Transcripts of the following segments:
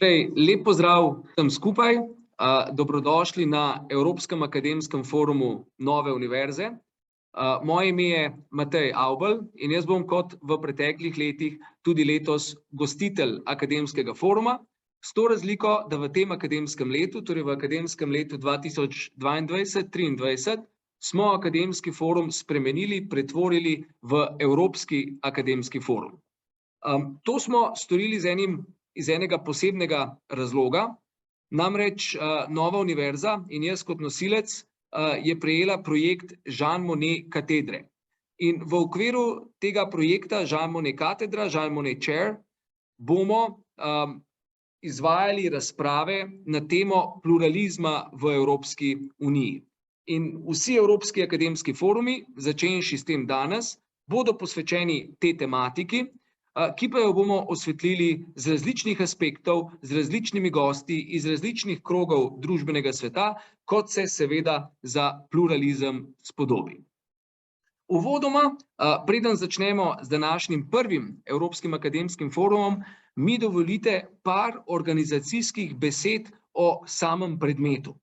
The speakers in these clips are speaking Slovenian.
Lep pozdrav vsem skupaj, dobrodošli na Evropskem akademskem forumu Nove univerze. Moje ime je Matej Avbelj in jaz bom kot v preteklih letih tudi letos gostitelj akademskega foruma, s to razliko, da v tem akademskem letu, torej v akademskem letu 2022-2023, smo akademski forum spremenili, pretvorili v Evropski akademski forum. To smo storili iz enega posebnega razloga, namreč Nova univerza in jaz kot nosilec je prejela projekt Jean Monnet katedre. In v okviru tega projekta Jean Monnet katedra, Jean Monnet chair, bomo izvajali razprave na temo pluralizma v Evropski uniji. In vsi evropski akademski forumi, začenši s tem danes, bodo posvečeni tej tematiki, ki pa jo bomo osvetlili z različnih aspektov, z različnimi gosti, iz različnih krogov družbenega sveta, kot se seveda za pluralizem spodobi. Uvodoma, preden začnemo z današnjim prvim Evropskim akademskim forumom, mi dovolite par organizacijskih besed o samem predmetu.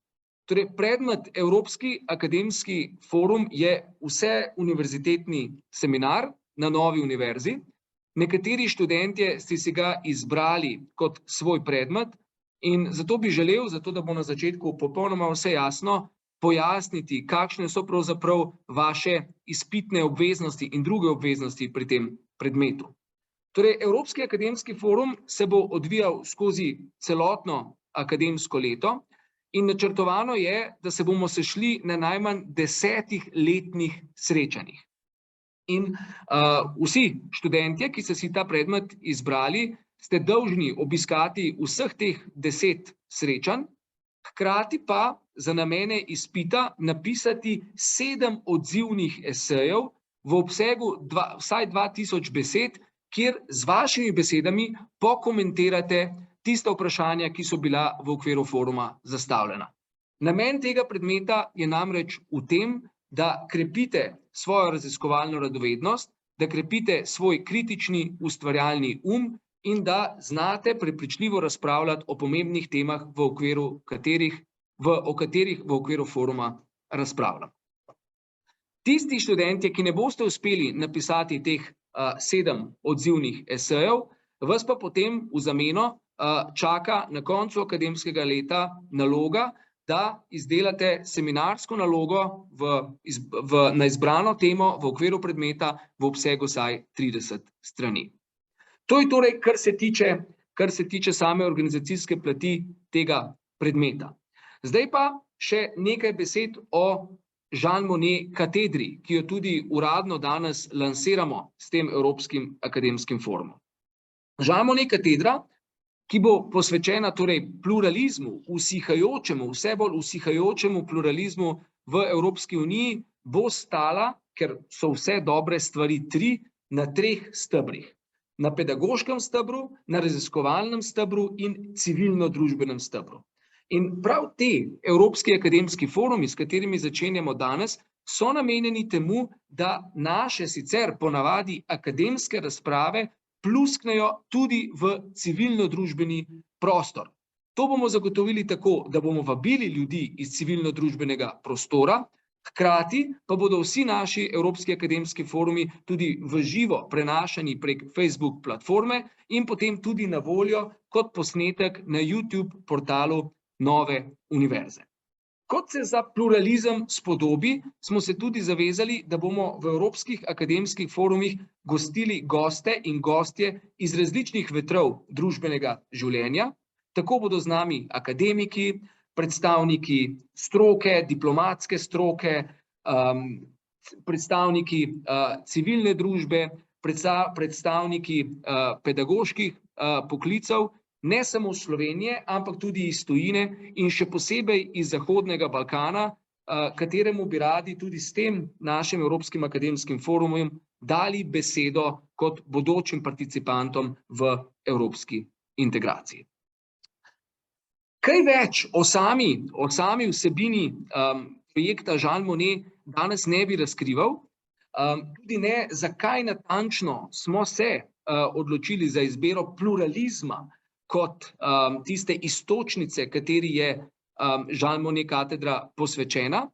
Torej, predmet Evropski akademski forum je vseuniverzitetni seminar na Novi univerzi. Nekateri študentje ste si ga izbrali kot svoj predmet in zato bi želel, zato da bo na začetku popolnoma vse jasno, pojasniti, kakšne so pravzaprav vaše izpitne obveznosti in druge obveznosti pri tem predmetu. Torej, Evropski akademski forum se bo odvijal skozi celotno akademsko leto in načrtovano je, da se bomo sešli na najmanj 10 letnih srečanjih. In vsi študentje, ki ste si ta predmet izbrali, ste dolžni obiskati vseh teh 10 srečanj, hkrati pa za namene izpita napisati 7 odzivnih esejev v obsegu vsaj 2000 besed, kjer z vašimi besedami pokomentirate tista vprašanja, ki so bila v okviru foruma zastavljena. Namen tega predmeta je namreč v tem, da krepite svojo raziskovalno radovednost, da krepite svoj kritični ustvarjalni in da znate prepričljivo razpravljati o pomembnih temah, o katerih v okviru foruma razpravljamo. Tisti študentje, ki ne boste uspeli napisati teh 7 odzivnih esejev, vas pa potem v zameno čaka na koncu akademskega leta naloga, da izdelate seminarsko nalogo na izbrano temo v okviru predmeta v obsegu vsaj 30 strani. To je torej, kar se tiče same organizacijske plati tega predmeta. Zdaj pa še nekaj besed o Jean Monnet katedri, ki jo tudi uradno danes lansiramo s tem Evropskim akademskim forumom. Jean Monnet katedra, ki bo posvečena torej pluralizmu, vse bolj usihajočemu pluralizmu v Evropski uniji, bo stala, ker so vse dobre stvari 3, na 3 stebrih. Na pedagoškem stebru, na raziskovalnem stebru in civilno-družbenem stebru. In prav te Evropski akademski forumi, s katerimi začenjamo danes, so namenjeni temu, da naše sicer ponavadi akademske razprave plusknejo tudi v civilno-družbeni prostor. To bomo zagotovili tako, da bomo vabili ljudi iz civilno-družbenega prostora, hkrati pa bodo vsi naši Evropski akademski forumi tudi v živo prenašani prek Facebook platforme in potem tudi na voljo kot posnetek na YouTube portalu Nove univerze. Kot se za pluralizem spodobi, smo se tudi zavezali, da bomo v Evropskih akademskih forumih gostili goste in gostje iz različnih vetrov družbenega življenja. Tako bodo z nami akademiki, predstavniki stroke, diplomatske stroke, predstavniki civilne družbe, predstavniki pedagoških poklicev, ne samo iz Slovenije, ampak tudi iz tujine in še posebej iz Zahodnega Balkana, kateremu bi radi tudi s tem našim Evropskim akademskim forumom dali besedo kot bodočim participantom v evropski integraciji. Kaj več o sami vsebini projekta Jean Monnet danes ne bi razkrival, tudi ne, zakaj natančno smo se odločili za izbiro pluralizma kot tiste iztočnice, kateri je Jean Monnet katedra posvečena.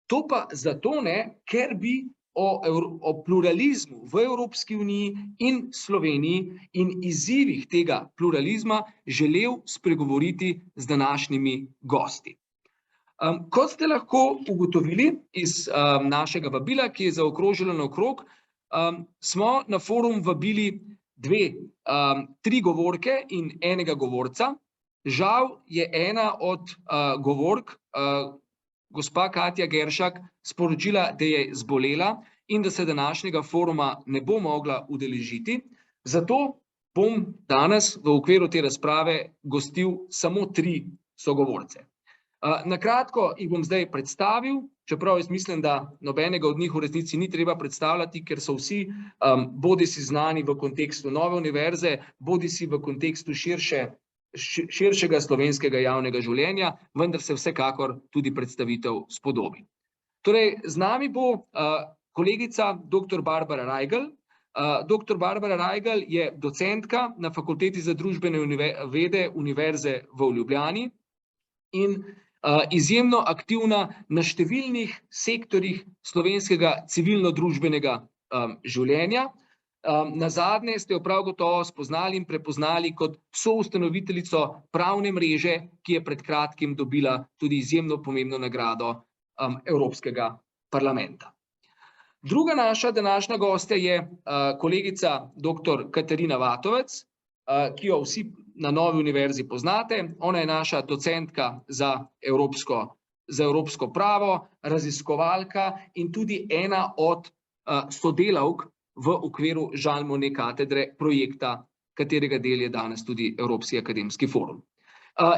To pa zato ne, ker bi o pluralizmu v Evropski uniji in Sloveniji in izzivih tega pluralizma želel spregovoriti z današnjimi gosti. Kot ste lahko ugotovili iz našega vabila, ki je zaokrožilo naokrog, smo na forum vabili tri govorke in enega govorca. Žal je ena od govork, gospa Katja Geršak, sporočila, da je zbolela in da se današnjega foruma ne bo mogla udeležiti. Zato bom danes v okviru te razprave gostil samo 3 sogovorce. Na kratko jih bom zdaj predstavil, čeprav jaz mislim, da nobenega od njih v resnici ni treba predstavljati, ker so vsi bodisi znani v kontekstu Nove univerze, bodisi v kontekstu širšega slovenskega javnega življenja, vendar se vsekakor tudi predstavitev spodobi. Torej, z nami bo kolegica dr. Barbara Rajgelj. Dr. Barbara Rajgelj je docentka na Fakulteti za družbene vede Univerze v Ljubljani in izjemno aktivna na številnih sektorjih slovenskega civilno-družbenega življenja. Nazadnje ste jo prav gotovo spoznali in prepoznali kot soustanoviteljico pravne mreže, ki je pred kratkim dobila tudi izjemno pomembno nagrado Evropskega parlamenta. Druga naša današnja gostja je kolegica dr. Katarina Vatovec, ki jo vsi na Novi univerzi poznate. Ona je naša docentka za evropsko pravo, raziskovalka in tudi ena od sodelavk v okviru Jean Monnet katedre projekta, katerega del je danes tudi Evropski akademski forum.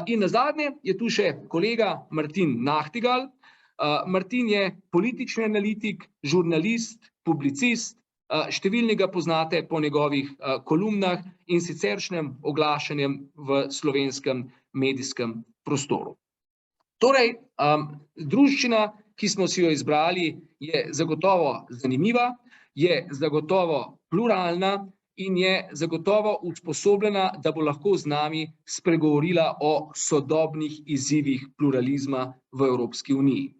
In nazadnje je tu še kolega Martin Nahtigal. Martin je politični analitik, žurnalist, publicist, številni ga poznate po njegovih kolumnah in siceršnjem oglašanjem v slovenskem medijskem prostoru. Torej, druščina, ki smo si jo izbrali, je zagotovo zanimiva, je zagotovo pluralna in je zagotovo usposobljena, da bo lahko z nami spregovorila o sodobnih izzivih pluralizma v Evropski uniji.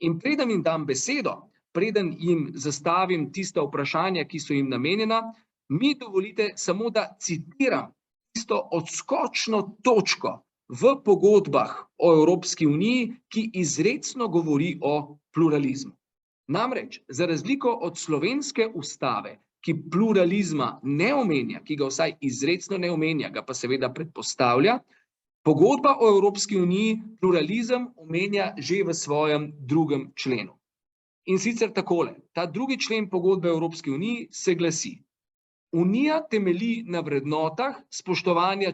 In preden jim dam besedo, preden jim zastavim tista vprašanja, ki so jim namenjena, mi dovolite samo, da citiram tisto odskočno točko v pogodbah o Evropski uniji, ki izrecno govori o pluralizmu. Namreč, za razliko od slovenske ustave, ki pluralizma ne omenja, ki ga vsaj izrecno ne omenja, ga pa seveda predpostavlja, pogodba o Evropski uniji pluralizem omenja že v svojem 2. členu. In sicer takole, ta 2. člen pogodbe o Evropski uniji se glasi: Unija temelji na vrednotah spoštovanja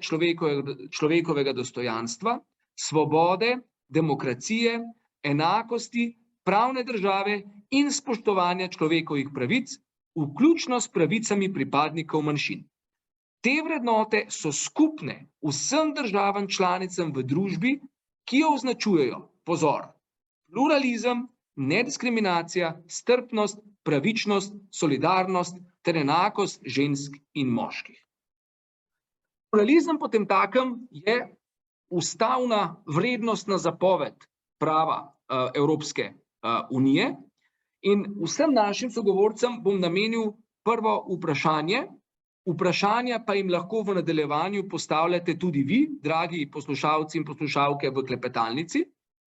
človekovega dostojanstva, svobode, demokracije, enakosti, pravne države in spoštovanja človekovih pravic, vključno s pravicami pripadnikov manjšin. Te vrednote so skupne vsem državam članicam v družbi, ki jo označujejo, pozor, pluralizem, nediskriminacija, strpnost, pravičnost, solidarnost ter enakost žensk in moških. Pluralizem potemtakem je ustavna vrednostna zapoved prava Evropske unije in vsem našim sogovorcem bom namenil prvo vprašanje. Vprašanja pa jim lahko v nadaljevanju postavljate tudi vi, dragi poslušalci in poslušalke v klepetalnici.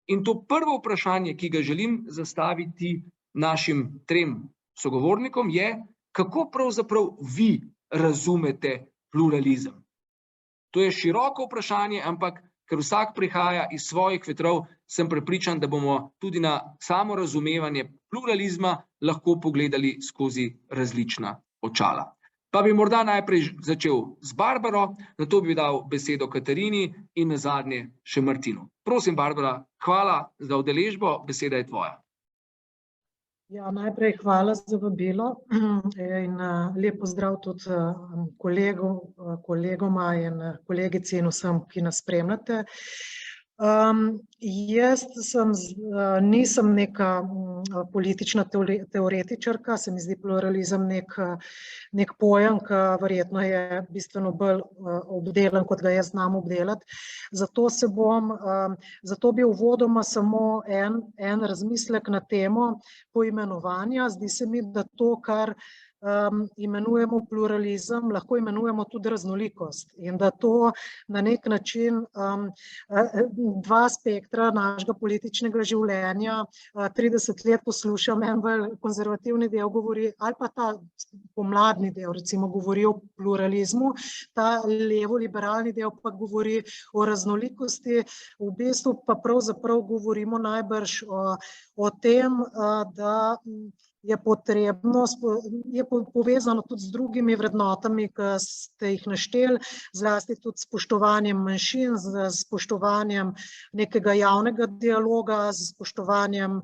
In to prvo vprašanje, ki ga želim zastaviti našim 3 sogovornikom, je, kako pravzaprav vi razumete pluralizem. To je široko vprašanje, ampak ker vsak prihaja iz svojih vetrov, sem prepričan, da bomo tudi na samo razumevanje pluralizma lahko pogledali skozi različna očala. Pa bi morda najprej začel z Barbaro, nato bi dal besedo Katarini in nazadnje še Martinu. Prosim, Barbara, hvala za udeležbo, beseda je tvoja. Ja, najprej hvala za vabilo in lep pozdrav tudi kolegoma in kolegici in vsem, ki nas spremljate. Nisem neka politična teoretičarka, se mi zdi pluralizem nek pojem, ki verjetno je bistveno bolj obdelan, kot ga jaz znam obdelati. Zato bi uvodoma samo en razmislek na temo poimenovanja. Zdi se mi, da to, kar imenujemo pluralizem, lahko imenujemo tudi raznolikost in da to na nek način dva spektra našega političnega življenja, 30 let poslušam, en bolj konzervativni del govori, ali pa ta pomladni del recimo govori o pluralizmu, ta levo-liberalni del pa govori o raznolikosti, v bistvu pa pravzaprav govorimo najbrž o tem, da je potrebno, je povezano tudi z drugimi vrednotami, ki ste jih našteli, zlasti tudi spoštovanjem manjšin, z spoštovanjem nekega javnega dialoga, z spoštovanjem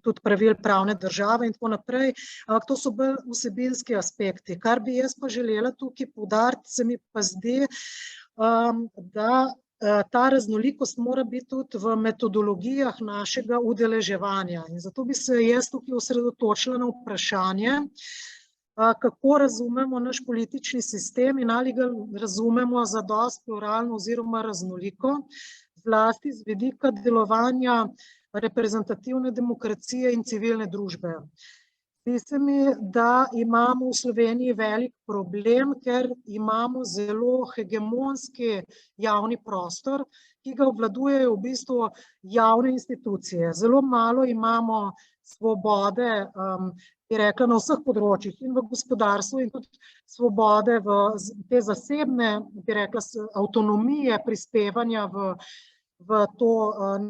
tudi pravil pravne države in tako naprej. Ampak to so bolj vsebinski aspekti. Kar bi jaz pa želela tukaj poudariti, se mi pa zdi, da ta raznolikost mora biti tudi v metodologijah našega udeleževanja. In zato bi se jaz tukaj osredotočila na vprašanje, kako razumemo naš politični sistem in ali ga razumemo zadosti pluralno oziroma raznoliko, zlasti z vidika delovanja reprezentativne demokracije in civilne družbe. Zdi se mi, da imamo v Sloveniji velik problem, ker imamo zelo hegemonski javni prostor, ki ga obvladujejo v bistvu javne institucije. Zelo malo imamo svobode, bi rekla, na vseh področjih in v gospodarstvu in tudi svobode v te zasebne, bi rekla, avtonomije prispevanja v to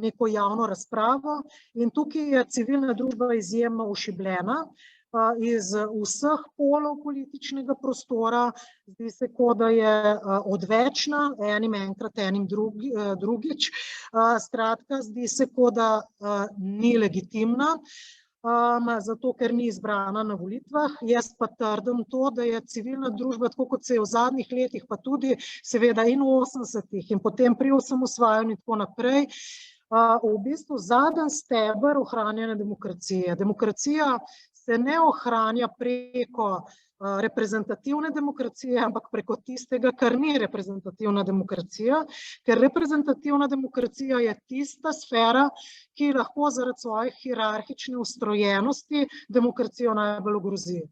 neko javno razpravo in tukaj je civilna družba izjemno ošibljena iz vseh polov političnega prostora, zdi se, kot da je odvečna, enim enkrat, enim drugič, skratka, zdi se, kot da ni legitimna, zato ker ni izbrana na volitvah. Jaz pa trdim to, da je civilna družba, tako kot se je v zadnjih letih, pa tudi seveda in v 80-ih in potem pri osamosvajanju in tako naprej, v bistvu zadnji steber ohranjanja demokracije. Demokracija se ne ohranja preko reprezentativne demokracije, ampak preko tistega, kar ni reprezentativna demokracija, ker reprezentativna demokracija je tista sfera, ki lahko zaradi svoje hierarhične ustrojenosti demokracijo najbolj ogrozi.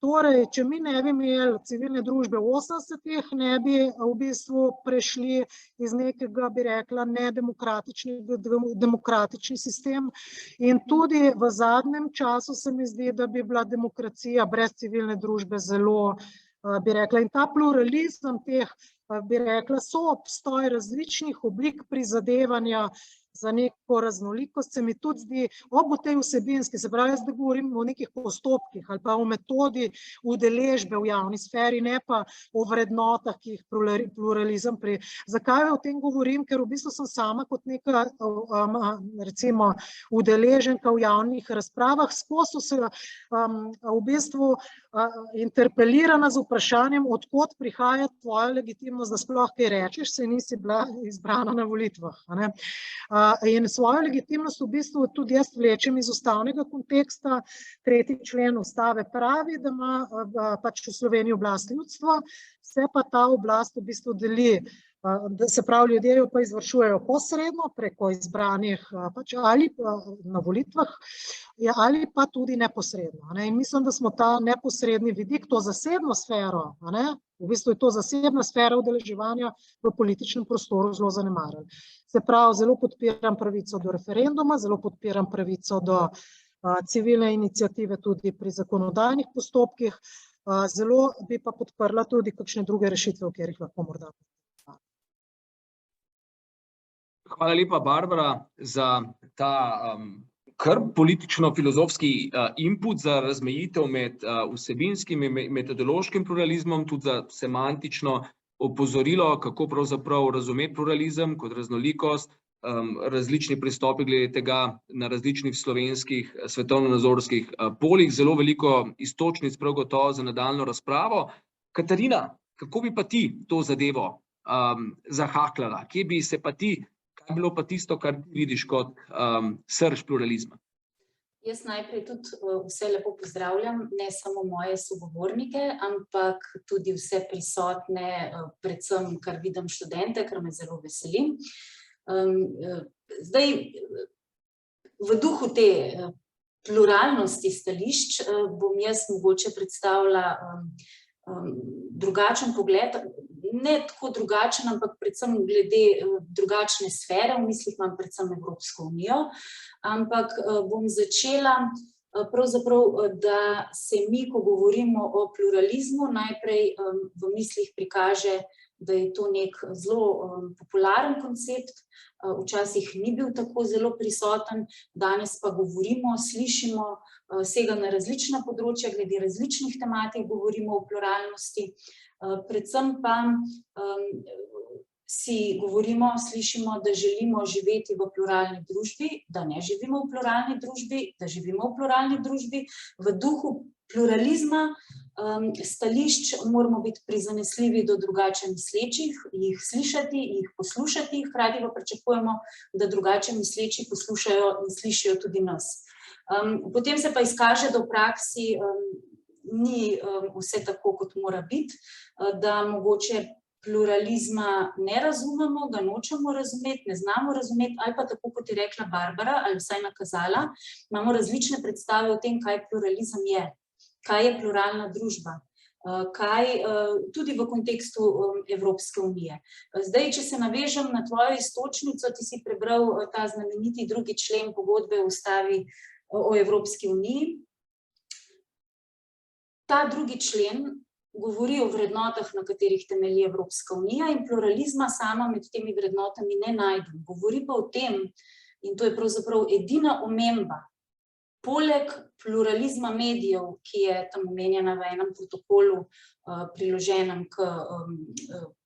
Torej, če mi ne bi imeli civilne družbe v 80-ih, ne bi v bistvu prešli iz nekega, bi rekla, demokratični sistem in tudi v zadnjem času se mi zdi, da bi bila demokracija brez civilne družbe zelo, bi rekla, in ta pluralizem teh, bi rekla, soobstoj različnih oblik prizadevanja za neko raznolikost, se mi tudi zdi ob tej vsebinski, se pravi, jaz da govorim o nekih postopkih ali pa o metodi udeležbe v javni sferi, ne pa o vrednotah, ki jih pluralizem Zakaj o tem govorim? Ker v bistvu sem sama kot neka, recimo, udeleženka v javnih razpravah, skozi se v bistvu interpelirana z vprašanjem, od kod prihaja tvoja legitimnost, da sploh kaj rečeš, saj nisi bila izbrana na volitvah. In svojo legitimnost v bistvu tudi jaz vlečem iz ustavnega konteksta. 3. člen ustave pravi, da ima pač v Sloveniji oblast ljudstvo, se pa ta oblast v bistvu deli, se pravi, ljudje jo pa izvršujejo posredno preko izbranih pač ali pa na volitvah ali pa tudi neposredno. In mislim, da smo ta neposredni vidik, to zasebno sfero, v bistvu je to zasebna sfera udeleževanja v političnem prostoru zelo zanemarjali. Se pravi, zelo podpiram pravico do referenduma, zelo podpiram pravico do civilne iniciative tudi pri zakonodajnih postopkih, zelo bi pa podprla tudi kakšne druge rešitve, v katerih lahko morda. Hvala lepa, Barbara, za ta kar politično-filozofski input za razmejitev med vsebinskim in metodološkim pluralizmom, tudi za semantično opozorilo, kako pravzaprav razumeti pluralizem kot raznolikost, različni pristopi glede tega na različnih slovenskih svetovno-nazorskih polih, zelo veliko iztočnic prav gotovo za nadaljnjo razpravo. Katarina, kako bi pa ti to zadevo zahakljala? Kje bi se pa ti, kaj je bilo pa tisto, kar ti vidiš kot srž pluralizma? Jaz najprej tudi vse lepo pozdravljam, ne samo moje sogovornike, ampak tudi vse prisotne, predvsem, kar vidim študente, kar me zelo veseli. Zdaj, v duhu te pluralnosti stališč bom jaz mogoče predstavila drugačen pogled, ne tako drugačen, ampak predvsem glede drugačne sfere, v mislih imam predvsem Evropsko unijo, ampak bom začela pravzaprav, da se mi, ko govorimo o pluralizmu, najprej v mislih prikaže, da je to nek zelo popularen koncept, včasih ni bil tako zelo prisoten, danes pa govorimo, slišimo, sega na različna področja, glede različnih tematik govorimo o pluralnosti, predvsem pa si govorimo, slišimo, da želimo živeti v pluralni družbi, da ne živimo v pluralni družbi, da živimo v pluralni družbi, v duhu pluralizma stališč moramo biti prizanesljivi do drugače mislečih, jih slišati, jih poslušati, hkrati pa pričakujemo, da drugače misleči poslušajo in slišijo tudi nas. Potem se pa izkaže, da v praksi ni vse tako, kot mora biti, da mogoče pluralizma ne razumemo, ga nočemo razumeti, ne znamo razumeti, ali pa tako, kot je rekla Barbara, ali vsaj nakazala, imamo različne predstave o tem, kaj pluralizem je, kaj je pluralna družba, kaj tudi v kontekstu Evropske unije. Zdaj, če se navežem na tvojo iztočnico, ti si prebral ta znameniti 2. člen pogodbe o ustavi o Evropski uniji. Ta 2. člen govori o vrednotah, na katerih temelji Evropska unija, in pluralizma sama med temi vrednotami ne najdem. Govori pa o tem, in to je pravzaprav edina omemba, poleg pluralizma medijev, ki je tam omenjena v enem protokolu priloženem k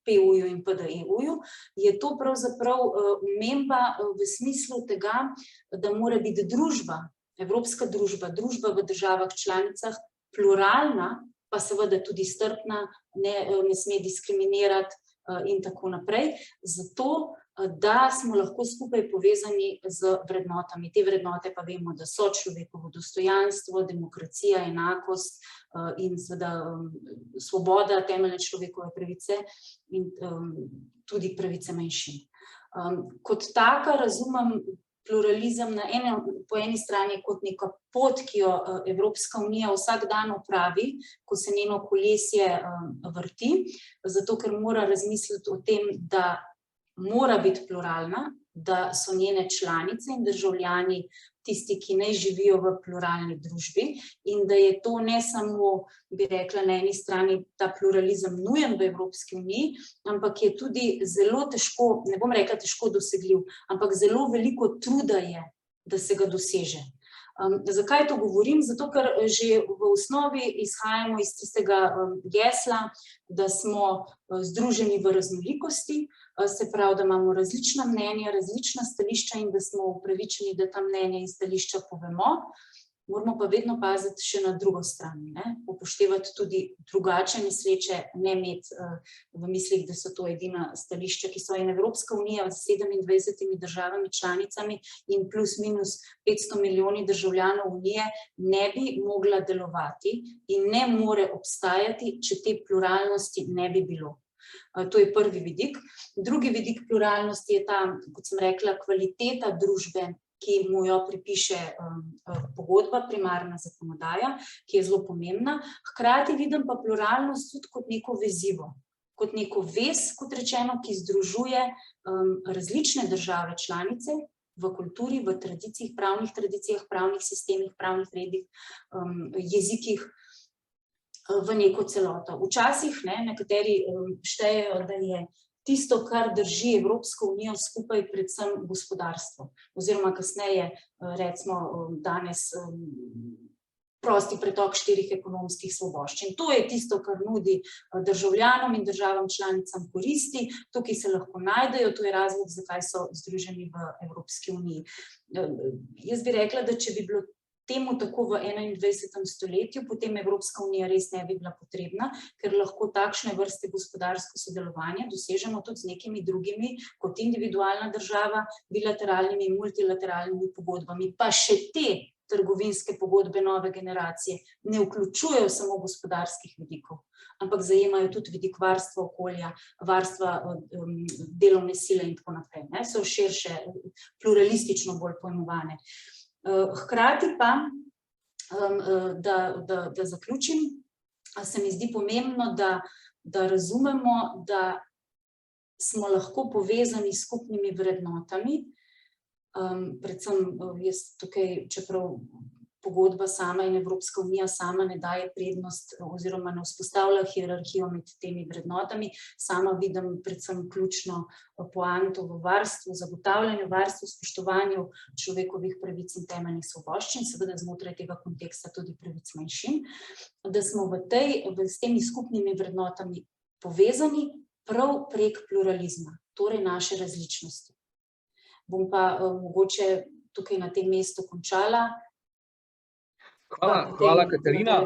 PU-ju in PDEU-ju, je to pravzaprav omemba v smislu tega, da mora biti družba, evropska družba, družba v državah članicah pluralna, pa seveda tudi strpna, ne sme diskriminirati in tako naprej, zato da smo lahko skupaj povezani z vrednotami. Te vrednote pa vemo, da so človekovo dostojanstvo, demokracija, enakost in seveda svoboda, temeljne človekove pravice in tudi pravice manjšin. Kot taka razumem pluralizem po eni strani kot neka pot, ki jo Evropska unija vsak dan opravi, ko se njeno kolesje vrti, zato ker mora razmisliti o tem, da mora biti pluralna, da so njene članice in državljani tisti, ki naj živijo v pluralni družbi in da je to ne samo, bi rekla, na eni strani ta pluralizem nujen v Evropski uniji, ampak je tudi zelo težko, ne bom rekla težko dosegljiv, ampak zelo veliko truda je, da se ga doseže. Zakaj to govorim? Zato, ker že v osnovi izhajamo iz tistega gesla, da smo združeni v raznolikosti, se pravi, da imamo različna mnenja, različna stališča in da smo upravičeni, da ta mnenja in stališča povemo. Moramo pa vedno paziti še na drugo stran, upoštevati tudi drugače misleče, ne imeti v mislih, da so to edina stališča, ki so in Evropska unija z 27 državami članicami in plus minus 500 milijoni državljanov unije ne bi mogla delovati in ne more obstajati, če te pluralnosti ne bi bilo. To je prvi vidik. Drugi vidik pluralnosti je ta, kot sem rekla, kvaliteta družbe, ki mu jo pripiše pogodba, primarna zakonodaja, ki je zelo pomembna. Hkrati vidim pa pluralnost tudi kot neko vezivo, kot neko vez, kot rečeno, ki združuje različne države članice v kulturi, v tradicijah, pravnih sistemih, pravnih redih, jezikih, v neko celoto. Včasih nekateri štejejo, da je tisto, kar drži Evropsko unijo skupaj, predvsem gospodarstvo, oziroma kasneje, recimo danes, prosti pretok 4 ekonomskih svoboščin. To je tisto, kar nudi državljanom in državam članicam koristi, tukaj se lahko najdejo, to je razlog, zakaj so združeni v Evropski uniji. Jaz bi rekla, da če bi bilo temu tako v 21. stoletju, potem Evropska unija res ne bi bila potrebna, ker lahko takšne vrste gospodarsko sodelovanje dosežemo tudi z nekimi drugimi, kot individualna država, bilateralnimi in multilateralnimi pogodbami. Pa še te trgovinske pogodbe nove generacije ne vključujejo samo gospodarskih vidikov, ampak zajemajo tudi vidik varstva okolja, varstva delovne sile in tako naprej. So širše, pluralistično bolj pojmovane. Hkrati pa, da zaključim, se mi zdi pomembno, da razumemo, da smo lahko povezani s skupnimi vrednotami, predvsem jaz tukaj, čeprav pogodba sama in Evropska unija sama ne daje prednost oziroma ne vzpostavlja hierarhijo med temi vrednotami, sama vidim predvsem ključno poanto v varstvu, zagotavljanju, varstvu, spoštovanju človekovih pravic in temeljnih svoboščin, seveda znotraj tega konteksta tudi pravic manjšin, da smo s temi skupnimi vrednotami povezani prav prek pluralizma, torej naše različnosti. Bom pa mogoče tukaj na tem mestu končala. Hvala, Katarina.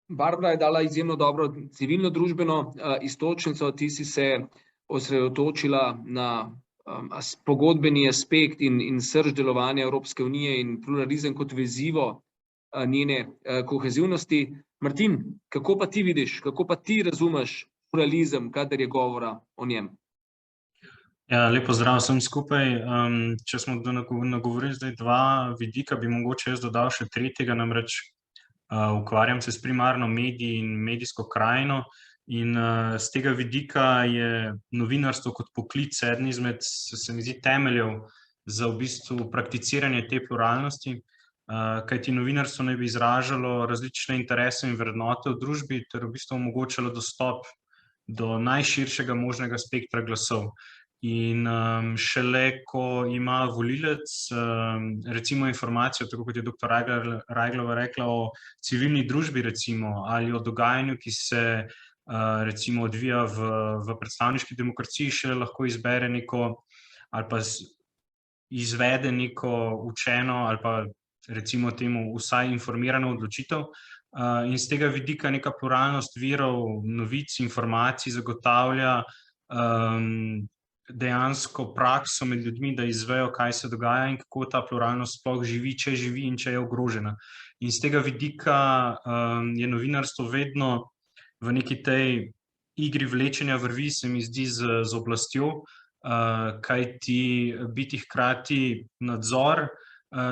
Barbara je dala izjemno dobro civilno-družbeno iztočnico, ti si se osredotočila na pogodbeni aspekt in srž delovanja Evropske unije in pluralizem kot vezivo njene kohezivnosti. Martin, kako pa ti vidiš, kako pa ti razumeš pluralizem, kadar je govora o njem? Ja, lepo zdrav vsem skupaj. Če smo nagovorili zdaj dva vidika, bi mogoče jaz dodal še tretjega, namreč ukvarjam se s primarno mediji in medijsko krajino in z tega vidika je novinarstvo kot poklic eden izmed, se mi zdi, temeljev za v bistvu prakticiranje te pluralnosti, kajti novinarstvo naj bi izražalo različne interese in vrednote v družbi ter v bistvu omogočalo dostop do najširšega možnega spektra glasov. In šele, ko ima volilec recimo informacijo, tako kot je dr. Rajglova rekla, o civilni družbi recimo, ali o dogajanju, ki se recimo odvija v predstavniški demokraciji, šele lahko izbere neko ali pa izvede neko učeno ali pa recimo temu vsaj informirano odločitev. In z tega vidika neka pluralnost virov, novic, informacij zagotavlja dejansko prakso med ljudmi, da izvejo, kaj se dogaja in kako ta pluralnost sploh živi, če živi in če je ogrožena. In z tega vidika je novinarstvo vedno v neki tej igri vlečenja vrvi, se mi zdi, z oblastjo, kajti biti hkrati nadzor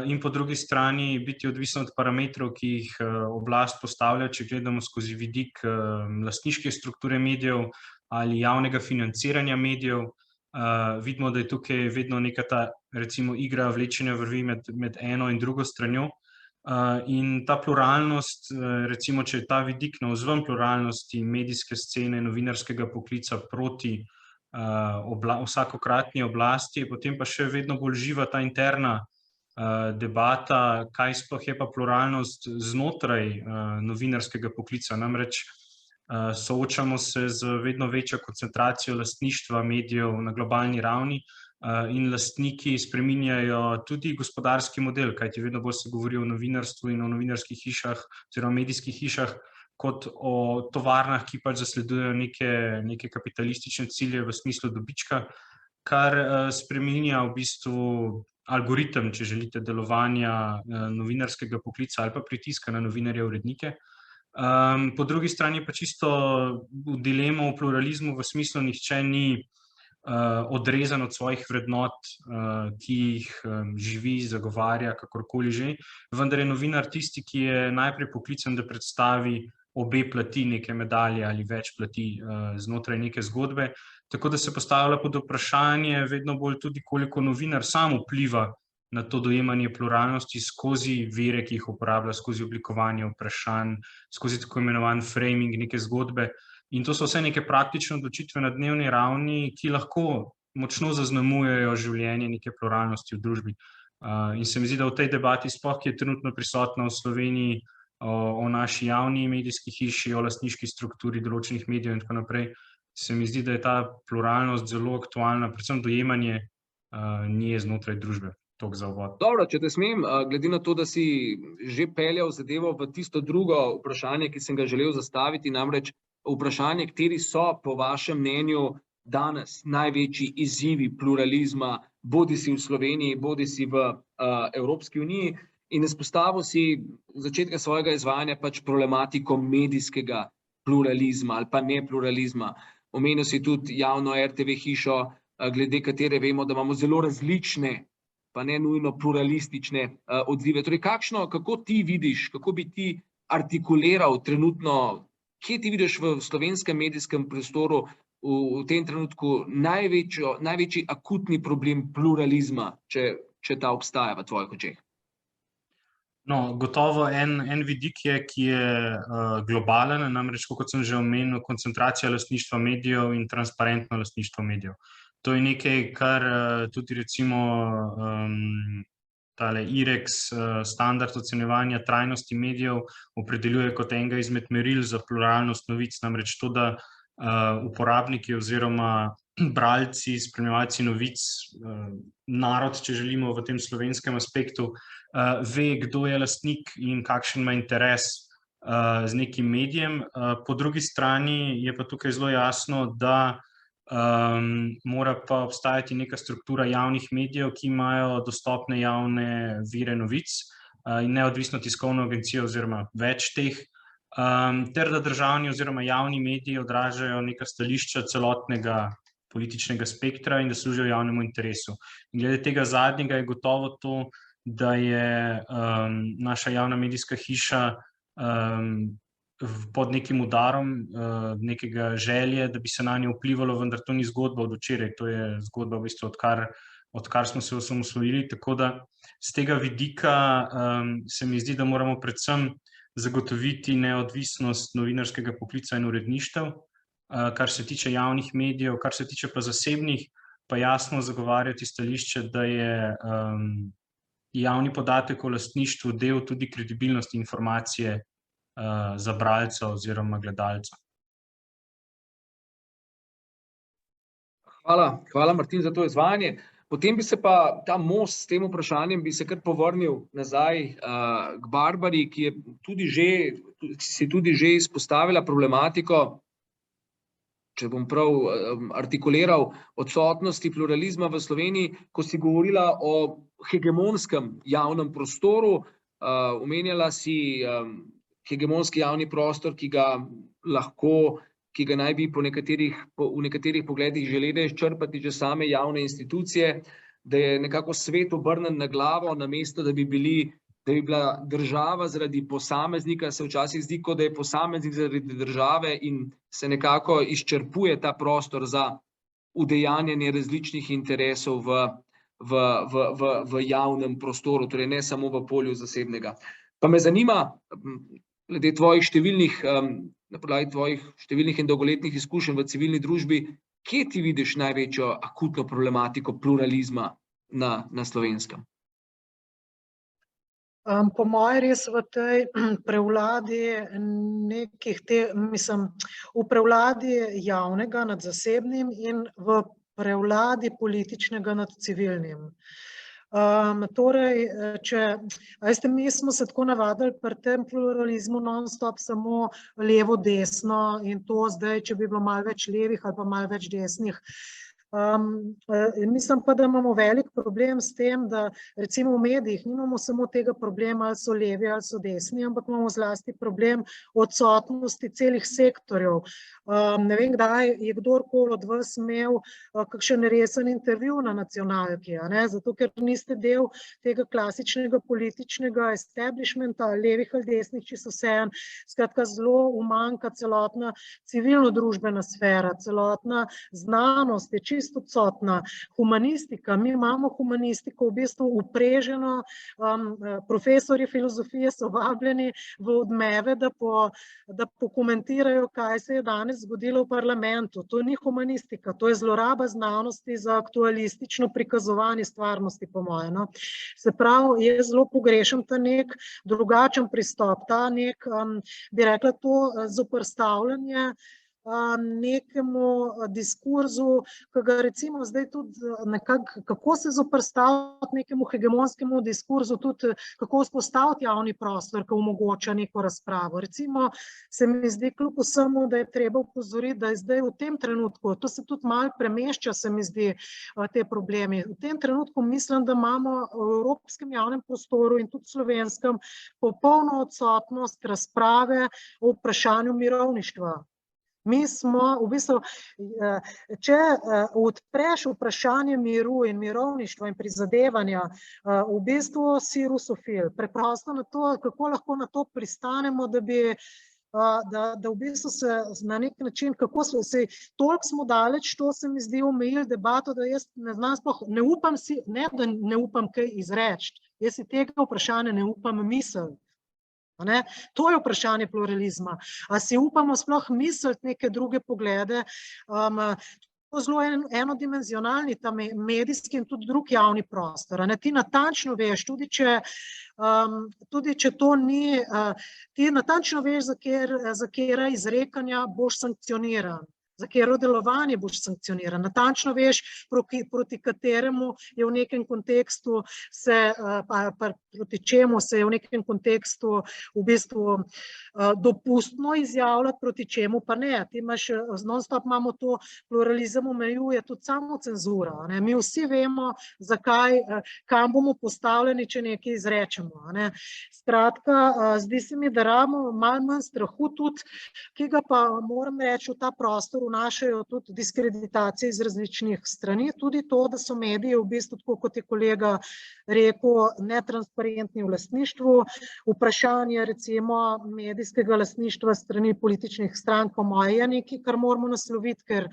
in po drugi strani biti odvisen od parametrov, ki jih oblast postavlja, če gledamo skozi vidik lastniške strukture medijev ali javnega financiranja medijev. Vidimo, da je tukaj vedno neka ta recimo igra vlečenja vrvi med eno in drugo stranjo. In ta pluralnost, recimo, če je ta vidik navzven pluralnosti medijske scene, novinarskega poklica proti vsakokratni oblasti, potem pa še vedno bolj živa ta interna debata, kaj sploh je pa pluralnost znotraj novinarskega poklica. Namreč soočamo se z vedno večjo koncentracijo lastništva medijev na globalni ravni in lastniki spreminjajo tudi gospodarski model, kajti vedno bolj se govori o novinarstvu in o novinarskih hišah oziroma medijskih hišah kot o tovarnah, ki pač zasledujejo neke kapitalistične cilje v smislu dobička, kar spreminja v bistvu algoritem, če želite, delovanja novinarskega poklica ali pa pritiska na novinarje, urednike. Po drugi strani pa čisto dilemo o pluralizmu v smislu nihče ni odrezan od svojih vrednot, ki jih živi, zagovarja, kakorkoli že, vendar je novinar tisti, ki je najprej poklican, da predstavi obe plati neke medalje ali več plati znotraj neke zgodbe, tako da se postavlja pod vprašanje vedno bolj tudi, koliko novinar sam vpliva na to dojemanje pluralnosti skozi vire, ki jih uporablja, skozi oblikovanje vprašanj, skozi tako imenovan framing neke zgodbe. In to so vse neke praktične odločitve na dnevni ravni, ki lahko močno zaznamujejo življenje neke pluralnosti v družbi. In se mi zdi, da v tej debati, sploh ki je trenutno prisotna v Sloveniji, o naši javni medijski hiši, o lastniški strukturi določenih medijev in tako naprej, se mi zdi, da je ta pluralnost zelo aktualna, predvsem dojemanje nje znotraj družbe. Toliko za uvod. Dobro, če te smem, glede na to, da si že peljal zadevo v tisto drugo vprašanje, ki sem ga želel zastaviti, namreč vprašanje, kateri so po vašem mnenju danes največji izzivi pluralizma, bodisi v Sloveniji, bodisi v Evropski uniji, in izpostavil si začetka svojega izvajanja pač problematiko medijskega pluralizma ali pa nepluralizma. Omenil si tudi javno RTV hišo, glede katere vemo, da imamo zelo različne, pa ne nujno pluralistične odzive. Torej, kako ti vidiš, kako bi ti artikuliral trenutno, kje ti vidiš v slovenskem medijskem prostoru v tem trenutku največji akutni problem pluralizma, če ta obstaja v tvojih očeh? No, gotovo en vidik je, ki je globalen, namreč, kot sem že omenil, koncentracija lastništva medijev in transparentno lastništvo medijev. To je nekaj, kar tudi recimo tale IREX standard ocenjevanja trajnosti medijev opredeljuje kot enega izmed meril za pluralnost novic, namreč to, da uporabniki oziroma bralci, spremljevalci novic, narod, če želimo v tem slovenskem aspektu, ve, kdo je lastnik in kakšen ima interes z nekim medijem. Po drugi strani je pa tukaj zelo jasno, da mora pa obstajati neka struktura javnih medijev, ki imajo dostopne javne vire novic in neodvisno tiskovno agencijo oziroma več teh, ter da državni oziroma javni mediji odražajo neka stališča celotnega političnega spektra in da služijo javnemu interesu. In glede tega zadnjega je gotovo to, da je naša javna medijska hiša pod nekim udarom nekega želje, da bi se na njo vplivalo, vendar to ni zgodba od včeraj, to je zgodba v bistvu odkar smo se osamosvojili, tako da z tega vidika se mi zdi, da moramo predvsem zagotoviti neodvisnost novinarskega poklica in uredništev, kar se tiče javnih medijev, kar se tiče pa zasebnih, pa jasno zagovarjati stališče, da je javni podatek o lastništvu del tudi kredibilnosti informacije za bralca oziroma gledalca. Hvala Martin za to izvajanje. Potem bi se pa ta most s tem vprašanjem bi se kar povrnil nazaj k Barbari, ki je tudi že izpostavila problematiko, če bom prav artikuliral, odsotnosti pluralizma v Sloveniji, ko si govorila o hegemonskem javnem prostoru, omenjala si hegemonski javni prostor, ki ga naj bi v nekaterih pogledih želeli izčrpati že same javne institucije, da je nekako svet obrnen na glavo, namesto da bi bila država zaradi posameznika, se včasih zdi, kot da je posameznik zaradi države in se nekako izčrpuje ta prostor za udejanjanje različnih interesov v javnem prostoru, torej ne samo v polju zasebnega. Pa me zanima, glede na podlagi tvojih številnih in dolgoletnih izkušenj v civilni družbi, kje ti vidiš največjo akutno problematiko pluralizma na Slovenskem? Po mojem res v tej prevladi v prevladi javnega nad zasebnim in v prevladi političnega nad civilnim. Torej, mi smo se tako navadili pri tem pluralizmu non-stop samo levo, desno in to zdaj, če bi bilo malo več levih ali pa malo več desnih. Mislim pa, da imamo velik problem s tem, da recimo v medijih nimamo samo tega problema, ali so levi ali so desni, ampak imamo zlasti problem odsotnosti celih sektorjev. Ne vem, kdaj je kdorkoli od vas imel kakšen resen intervju na nacionalki, zato ker niste del tega klasičnega političnega establishmenta, levih ali desnih, če so vseeno. Skratka, zelo umanjka celotna civilno-družbena sfera, celotna znanost je čisto odsotna. Humanistika, mi imamo humanistiko v bistvu upreženo, profesorji filozofije so vabljeni v Odmeve, da pokomentirajo, kaj se je danes zgodilo v parlamentu. To ni humanistika, to je zloraba znanosti za aktualistično prikazovanje stvarnosti, po mojem. Se pravi, jaz zelo pogrešam ta nek drugačen pristop, ta nek, bi rekla to, zoperstavljanje nekemu diskurzu, ki ga recimo zdaj tudi nekako, kako se zoperstaviti nekemu hegemonskemu diskurzu, tudi kako vzpostaviti javni prostor, ki omogoča neko razpravo. Recimo se mi zdi kljub vsemu, da je treba opozoriti, da je zdaj v tem trenutku, to se tudi malo premešča, se mi zdi, te problemi. V tem trenutku mislim, da imamo v evropskem javnem prostoru in tudi slovenskem popolno odsotnost razprave o vprašanju mirovništva. Mi smo, v bistvu, če odpreš vprašanje miru in mirovništva in prizadevanja, v bistvu si rusofil. Preprosto na to, kako lahko na to pristanemo, da bi da v bistvu se na nek način, kako se toliko smo daleč, to se mi zdi omejili debato, da jaz ne znam sploh, ne upam si, ne da ne upam kaj izreči, jaz si tega vprašanja ne upam misliti. To je vprašanje pluralizma. A si upamo sploh misliti neke druge poglede, zelo enodimenzionalni ta medijski in tudi drug javni prostor. Ti natančno veš, tudi če to ni, ti natančno veš, za katera izrekanja boš sankcioniran, za katero delovanje boš sankcioniran. Natančno veš, proti kateremu je v nekem kontekstu proti čemu se je v nekem kontekstu v bistvu dopustno izjavljati, proti čemu pa ne. Ti imaš, non-stop imamo to, pluralizem omejuje tudi samo cenzura. Mi vsi vemo, zakaj, kam bomo postavljeni, če nekaj izrečemo. Skratka, zdi se mi, da rabimo malo manj strahu tudi, ki ga pa moram reči v ta prostor vnašajo tudi diskreditacije iz različnih strani, tudi to, da so mediji v bistvu, tako kot je kolega rekel, netransparentni v lastništvu. Vprašanje recimo medijskega lastništva strani političnih strank po moje je nekaj, kar moramo nasloviti, ker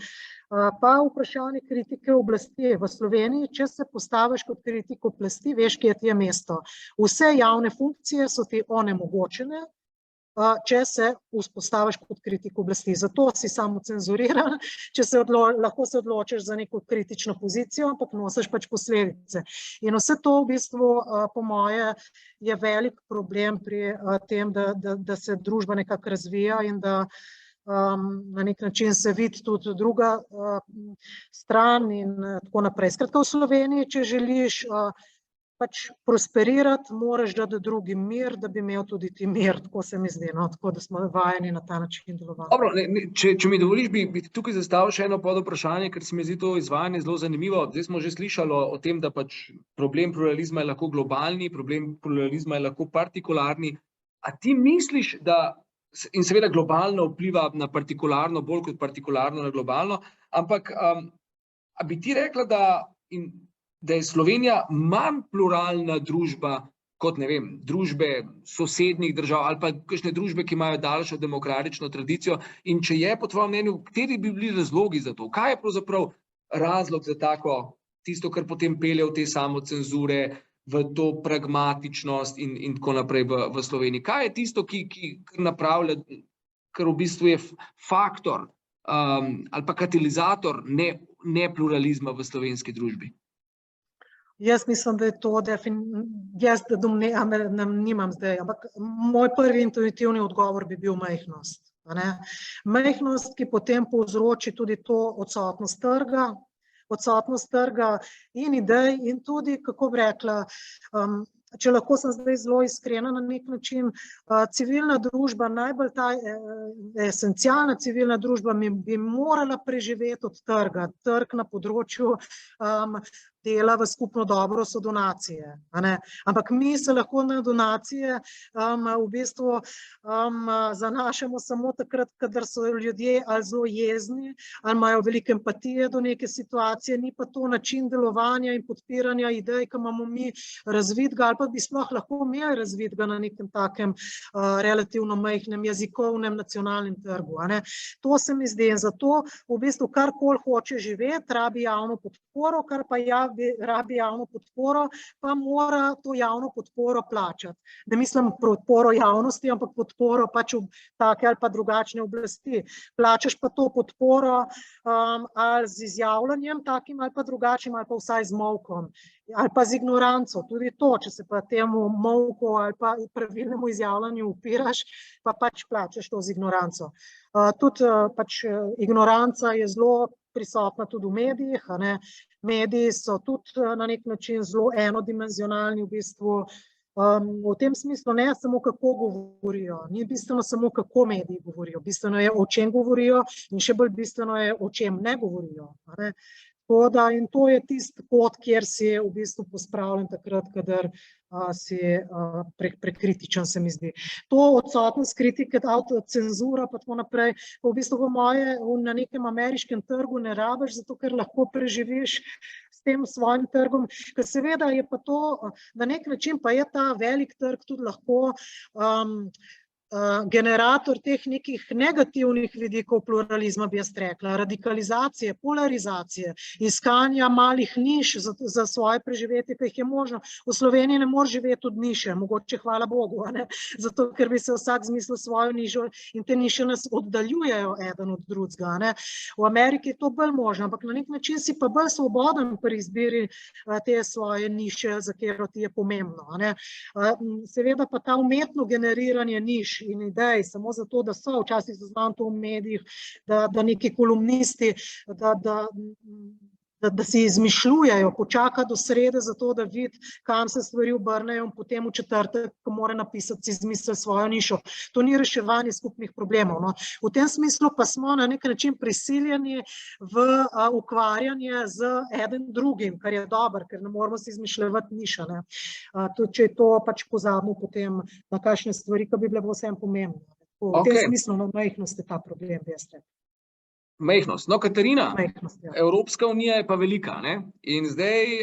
pa vprašanje kritike oblasti. V Sloveniji, če se postaviš kot kritik oblasti, veš, kje ti je mesto. Vse javne funkcije so ti onemogočene, če se vzpostaviš kot kritik oblasti. Zato si samo cenzuriran, lahko se odločiš za neko kritično pozicijo, ampak nosiš pač posledice. In vse to v bistvu, po moje, je velik problem pri tem, da se družba nekako razvija in da na nek način se vidi tudi druga stran in tako naprej. Skratka, v Sloveniji, če želiš pač prosperirati, moraš dati drugim mir, da bi imel tudi ti mir, tako se mi zdi, tako da smo vajeni na ta način delovati. Dobro, če mi dovoliš, bi tukaj zastavil še eno podvprašanje, ker se mi zdi to izvajanje zelo zanimivo. Zdaj smo že slišali o tem, da pač problem pluralizma je lahko globalni, problem pluralizma je lahko partikularni. A ti misliš, da, in seveda globalno vpliva na partikularno, bolj kot partikularno na globalno, ampak a bi ti rekla, da je Slovenija manj pluralna družba kot, ne vem, družbe sosednjih držav ali pa kakšne družbe, ki imajo daljšo demokratično tradicijo, in če je, po tvojem mnenju, kateri bi bili razlogi za to? Kaj je pravzaprav razlog za tako, tisto, kar potem pelje v te samocenzure, v to pragmatičnost in tako naprej v Sloveniji? Kaj je tisto, ki napravlja, kar v bistvu je faktor ali pa katalizator nepluralizma v slovenski družbi? Jaz mislim, da je to jaz nimam zdaj, ampak moj prvi intuitivni odgovor bi bil majhnost. Majhnost, ki potem povzroči tudi to odsotnost trga in idej in tudi, kako bi rekla, če lahko sem zdaj zelo iskrena na nek način, civilna družba, najbolj ta esencialna civilna družba bi morala preživeti od trga. Trg na področju dela v skupno dobro so donacije. Ampak mi se lahko na donacije v bistvu zanašamo samo takrat, kadar so ljudje ali zelo jezni, ali imajo veliko empatije do neke situacije, ni pa to način delovanja in podpiranja idej, ki imamo mi razvitega, ali pa bi sploh lahko imeli razvitega na nekem takem relativno majhnem jezikovnem nacionalnem trgu. To se mi zdi in zato v bistvu karkoli hoče živeti, rabi javno podporo, kar pa rabi javno podporo, pa mora to javno podporo plačati. Ne mislim podporo javnosti, ampak podporo pač take ali pa drugačne oblasti. Plačaš pa to podporo ali z izjavljanjem takim ali pa drugačnim ali pa vsaj z molkom. ali pa z ignoranco, tudi to, če se pa temu molku ali pa pravilnemu izjavljanju upiraš, pa pač plačaš to z ignoranco. Tudi pač ignoranca je zelo prisotna tudi v medijih, a ne. Mediji so tudi na nek način zelo enodimenzionalni v bistvu. V tem smislu ne samo kako govorijo, ni bistveno samo kako mediji govorijo, bistveno je o čem govorijo in še bolj bistveno je o čem ne govorijo. A ne. In to je tisti pot, kjer si v bistvu pospravljen takrat, kadar si prekritičen, se mi zdi. To odsotnost kritike, avtocenzura pa tako naprej, pa v bistvu po moje na nekem ameriškem trgu ne rabiš, zato ker lahko preživiš s tem svojim trgom, ker seveda je pa to, na nek način pa je ta velik trg tudi lahko generator teh nekih negativnih vidikov pluralizma, bi jaz rekla, radikalizacije, polarizacije, iskanja malih niš za svoje preživetje, ki jih je možno. V Sloveniji ne more živeti od niše, mogoče hvala Bogu, ne? Zato ker bi se vsak zmislil svojo nišo in te niše nas oddaljujejo eden od drugega. Ne? V Ameriki je to bolj možno, ampak na nek način si pa bolj svoboden pri izbiri te svoje niše, za katero ti je pomembno. Ne? Seveda pa ta umetno generiranje niš in idej, samo zato, da so, včasih zaznam to v medijih, da neki kolumnisti, da si izmišljujejo, počaka do srede zato, da vidi, kam se stvari obrnejo in potem v četrtek, ko mora napisati, si izmisli svojo nišo. To ni reševanje skupnih problemov. No. V tem smislu pa smo na nek način prisiljeni v ukvarjanje z eden drugim, kar je dobro, ker ne moramo si izmišljevati niša. Ne. Tudi če je to pač pozabimo potem na kakšne stvari, ki bi bile vsem pomembne. V tem smislu na majhnosti ta problem, veste. Majhnost. No, Katarina, Majhnost, ja. Evropska unija je pa velika, ne? In zdaj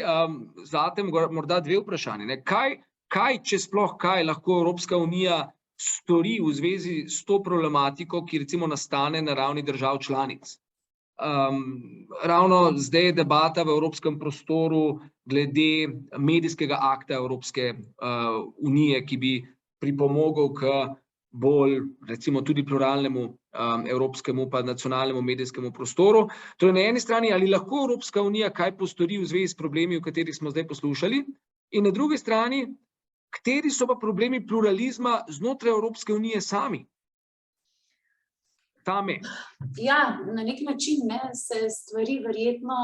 zate morda dve vprašanje. Ne? Kaj, če sploh kaj, lahko Evropska unija stori v zvezi s to problematiko, ki recimo nastane na ravni držav članic? Ravno zdaj je debata v evropskem prostoru glede medijskega akta Evropske unije, ki bi pripomogel k bolj, recimo, tudi pluralnemu evropskemu pa nacionalnemu medijskemu prostoru. Torej, na eni strani, ali lahko Evropska unija kaj postori v zvezi s problemi, o katerih smo zdaj poslušali, in na drugi strani, kateri so pa problemi pluralizma znotraj Evropske unije sami? Tame. Ja, na nek način se stvari verjetno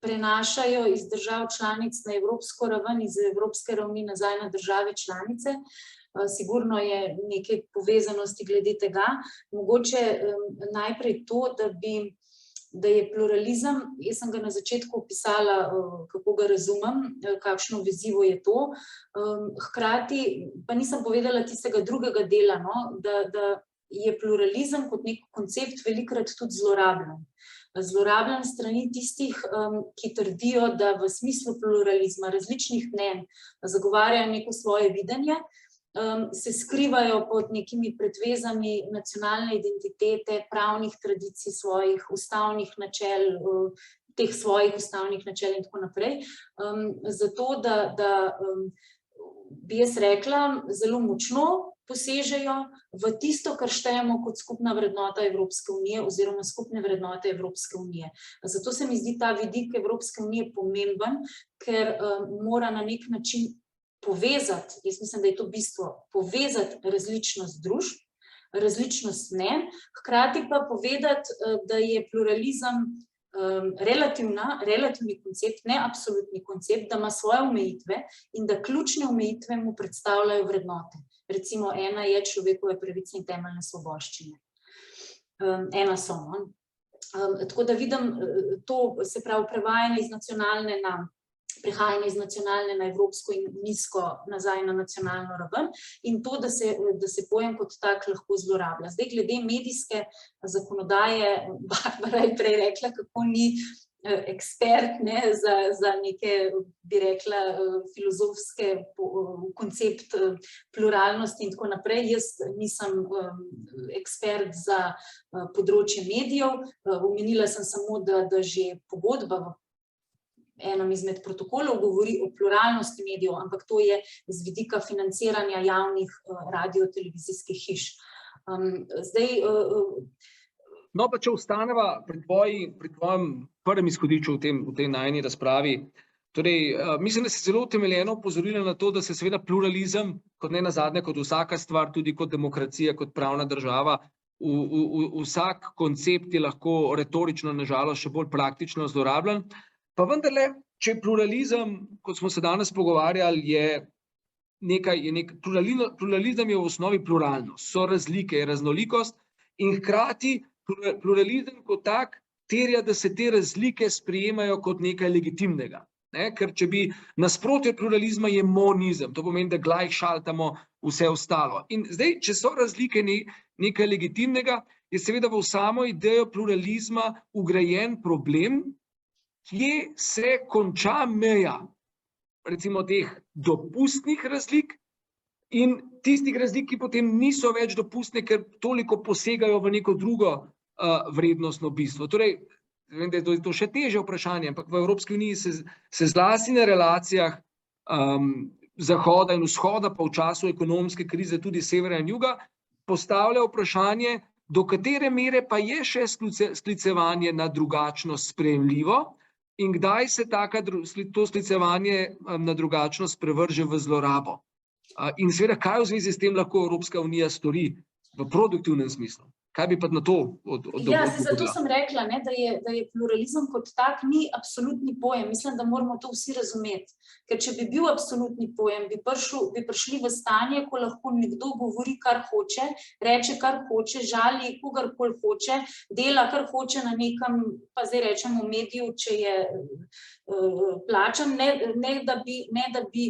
prenašajo iz držav članic na evropsko raven, iz evropske ravni nazaj na države članice. Sigurno je nekaj povezanosti glede tega. Mogoče najprej to, da je pluralizem, jaz sem ga na začetku opisala, kako ga razumem, kakšno vezivo je to. Hkrati pa nisem povedala tistega drugega dela, no, da je pluralizem kot nek koncept velikokrat tudi zlorabljen. Zlorabljen strani tistih, ki trdijo, da v smislu pluralizma različnih mnenj zagovarjajo neko svoje videnje, se skrivajo pod nekimi pretvezami nacionalne identitete, pravnih tradicij, svojih ustavnih načel, teh svojih ustavnih načel in tako naprej. Zato, da bi jaz rekla, zelo močno posežejo v tisto, kar štejemo kot skupna vrednota Evropske unije oziroma skupne vrednote Evropske unije. Zato se mi zdi ta vidik Evropske unije pomemben, ker mora na nek način povezati, jaz mislim, da je to bistvo, povezati različnost družb, različnost mnenj, hkrati pa povedati, da je pluralizem relativni koncept, ne absolutni koncept, da ima svoje omejitve in da ključne omejitve mu predstavljajo vrednote. Recimo, ena je človekove pravice in temeljne svoboščine. Ena so. Tako da vidim to, se pravi, prehajanje iz nacionalne na evropsko in nizko nazaj na nacionalno raven in to, da se pojem kot tak lahko zlorablja. Zdaj, glede medijske zakonodaje, Barbara je prej rekla, kako ni ekspert za neke, bi rekla, filozofske koncept pluralnosti in tako naprej. Jaz nisem ekspert za področje medijev. Omenila sem samo, da že pogodba v enem izmed protokolov govori o pluralnosti medijev, ampak to je z vidika financiranja javnih radio-televizijskih hiš. Zdaj... No, pa če ostaneva pri tvojem prvem izhodišču v tej najini razpravi, Torej, mislim, da se zelo utemeljeno opozorila na to, da se seveda pluralizem, kot ne nazadnje, kot vsaka stvar, tudi kot demokracija, kot pravna država, vsak koncept je lahko retorično, nažalost, še bolj praktično zlorabljen. Pa vendarle, če pluralizem, kot smo se danes pogovarjali, pluralizem je v osnovi pluralnost, so razlike, je raznolikost in hkrati pluralizem kot tak terja, da se te razlike sprejemajo kot nekaj legitimnega. Ker če bi nasprotje pluralizma je monizem, to pomeni, da gleichschaltamo vse ostalo. In zdaj, če so razlike nekaj legitimnega, je seveda v samo idejo pluralizma vgrajen problem, kje se konča meja, recimo teh dopustnih razlik in tistih razlik, ki potem niso več dopustne, ker toliko posegajo v neko drugo vrednostno bistvo. Torej, vem, da je to še težje vprašanje, ampak v Evropski uniji se zlasti na relacijah Zahoda in Vzhoda, pa v času ekonomske krize tudi severa in juga, postavlja vprašanje, do katere mere pa je še sklicevanje na drugačnost sprejemljivo in kdaj se to sklicevanje na drugačnost prevrže v zlorabo. In seveda, kaj v zvezi s tem lahko Evropska unija stori v produktivnem smislu? Kaj bi pa na to Ja, zato sem rekla, da je pluralizem kot tak ni absolutni pojem. Mislim, da moramo to vsi razumeti. Ker če bi bil absolutni pojem, bi prišli v stanje, ko lahko nekdo govori, kar hoče, reče, kar hoče, žali kogarkoli hoče, dela, kar hoče na nekem, pa zdaj rečemo, mediju, če je plačan, ne da bi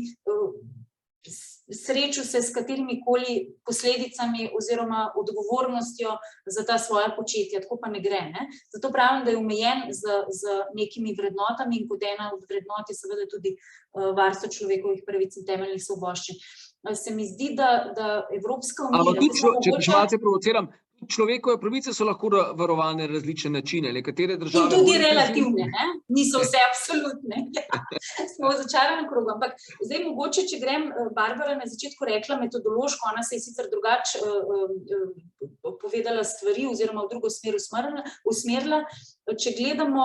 srečal se s katerimikoli posledicami oziroma odgovornostjo za ta svoja početja, tako pa ne gre. Zato pravim, da je omejen z nekimi vrednotami in kot ena od vrednot je seveda tudi varstvo človekovih pravic in temeljnih svoboščin. Se mi zdi, da Evropska unija... Ampak tudi, če malce provociram, človekove pravice so lahko varovane na različne načine. In tudi relativne, niso vse absolutne. Smo v začaranem krogu. Ampak zdaj mogoče, če grem, Barbara na začetku rekla metodološko, ona se je sicer drugače povedala stvari oziroma v drugo smer usmerila. Če gledamo,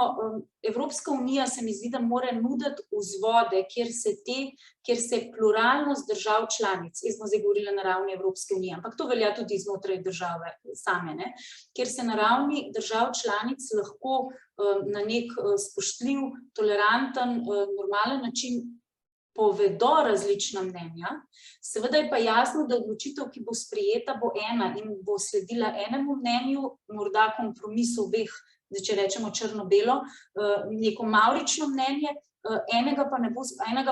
Evropska unija se mi zdi, da mora nuditi vzvode, kjer se pluralnost držav članic, jaz smo zdaj govorila na ravni Evropske unije, ampak to velja tudi znotraj države same, kjer se na ravni držav članic lahko na nek spoštljiv, toleranten, normalen način povedo različna mnenja. Seveda je pa jasno, da odločitev, ki bo sprejeta, bo ena in bo sledila enemu mnenju, morda kompromisu obeh, če rečemo črno-belo, neko mavrično mnenje, enega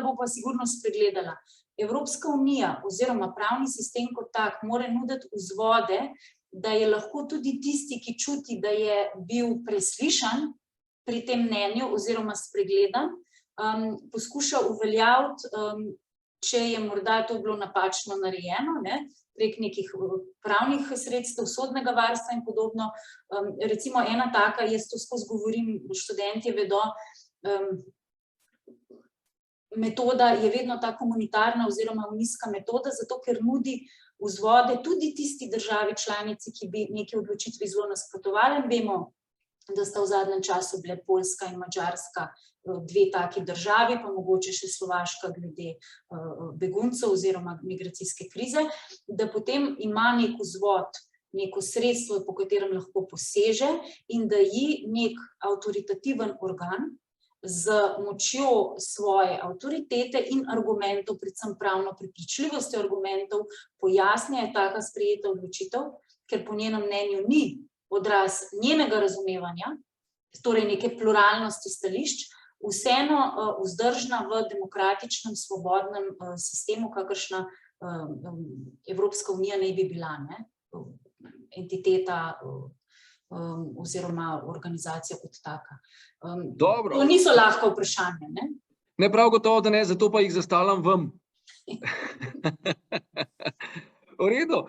bo pa sigurno spregledala. Evropska unija oziroma pravni sistem kot tak mora nuditi vzvode, da je lahko tudi tisti, ki čuti, da je bil preslišan pri tem mnenju oziroma spregledan, poskuša uveljaviti, če je morda to bilo napačno narejeno, prek nekih pravnih sredstev, sodnega varstva in podobno. Recimo ena taka, jaz to skozi govorim, študentje vedo, metoda je vedno ta komunitarna oziroma unijska metoda, zato ker nudi vzvode tudi tisti državi članici, ki bi neki odločitvi zelo nasprotovali. Vemo, da sta v zadnjem času bile Poljska in Madžarska dve taki državi, pa mogoče še Slovaška glede beguncev oziroma migracijske krize, da potem ima nek vzvod, neko sredstvo, po katerem lahko poseže in da ji nek avtoritativen organ z močjo svoje avtoritete in argumentov, predvsem pravno prepričljivostjo argumentov, pojasni, je taka sprejeta odločitev, ker po njenem mnenju ni odraz njenega razumevanja, torej neke pluralnosti stališč, vseeno vzdržna v demokratičnem, svobodnem sistemu, kakršna Evropska unija naj bi bila, entiteta oziroma organizacija kot taka. To niso lahko vprašanje, ne? Ne, prav gotovo, da ne, zato pa jih zastavljam vam. V redu,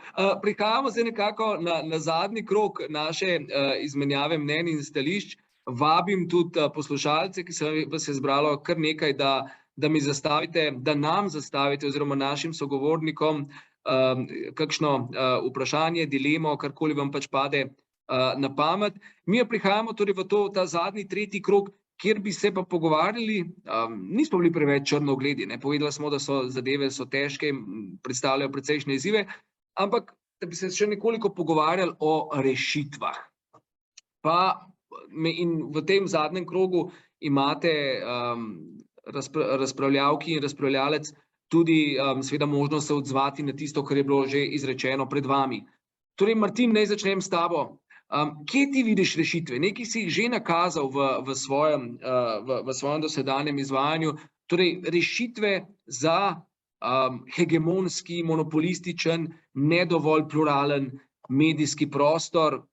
prihajamo zdaj nekako na zadnji krog naše izmenjave mnenj in stališč. Vabim tudi poslušalce, ki se vas je zbralo kar nekaj, da mi zastavite, da nam zastavite oziroma našim sogovornikom kakšno vprašanje, dilemo, karkoli vam pač pade na pamet. Mi prihajamo torej v ta zadnji, tretji krog, kjer bi se pa pogovarjali, nismo bili preveč črnogledi, ne, povedali smo, da zadeve so težke in predstavljajo precejšnje izzive, ampak da bi se še nekoliko pogovarjali o rešitvah. In v tem zadnjem krogu imate razpravljavki in razpravljalec tudi seveda možnost se odzvati na tisto, kar je bilo že izrečeno pred vami. Torej, Martin, naj začnem s tabo. Kje ti vidiš rešitve? Nekaj si jih že nakazal v svojem dosedanjem izvajanju, torej rešitve za hegemonski, monopolističen, ne dovolj pluralen medijski prostor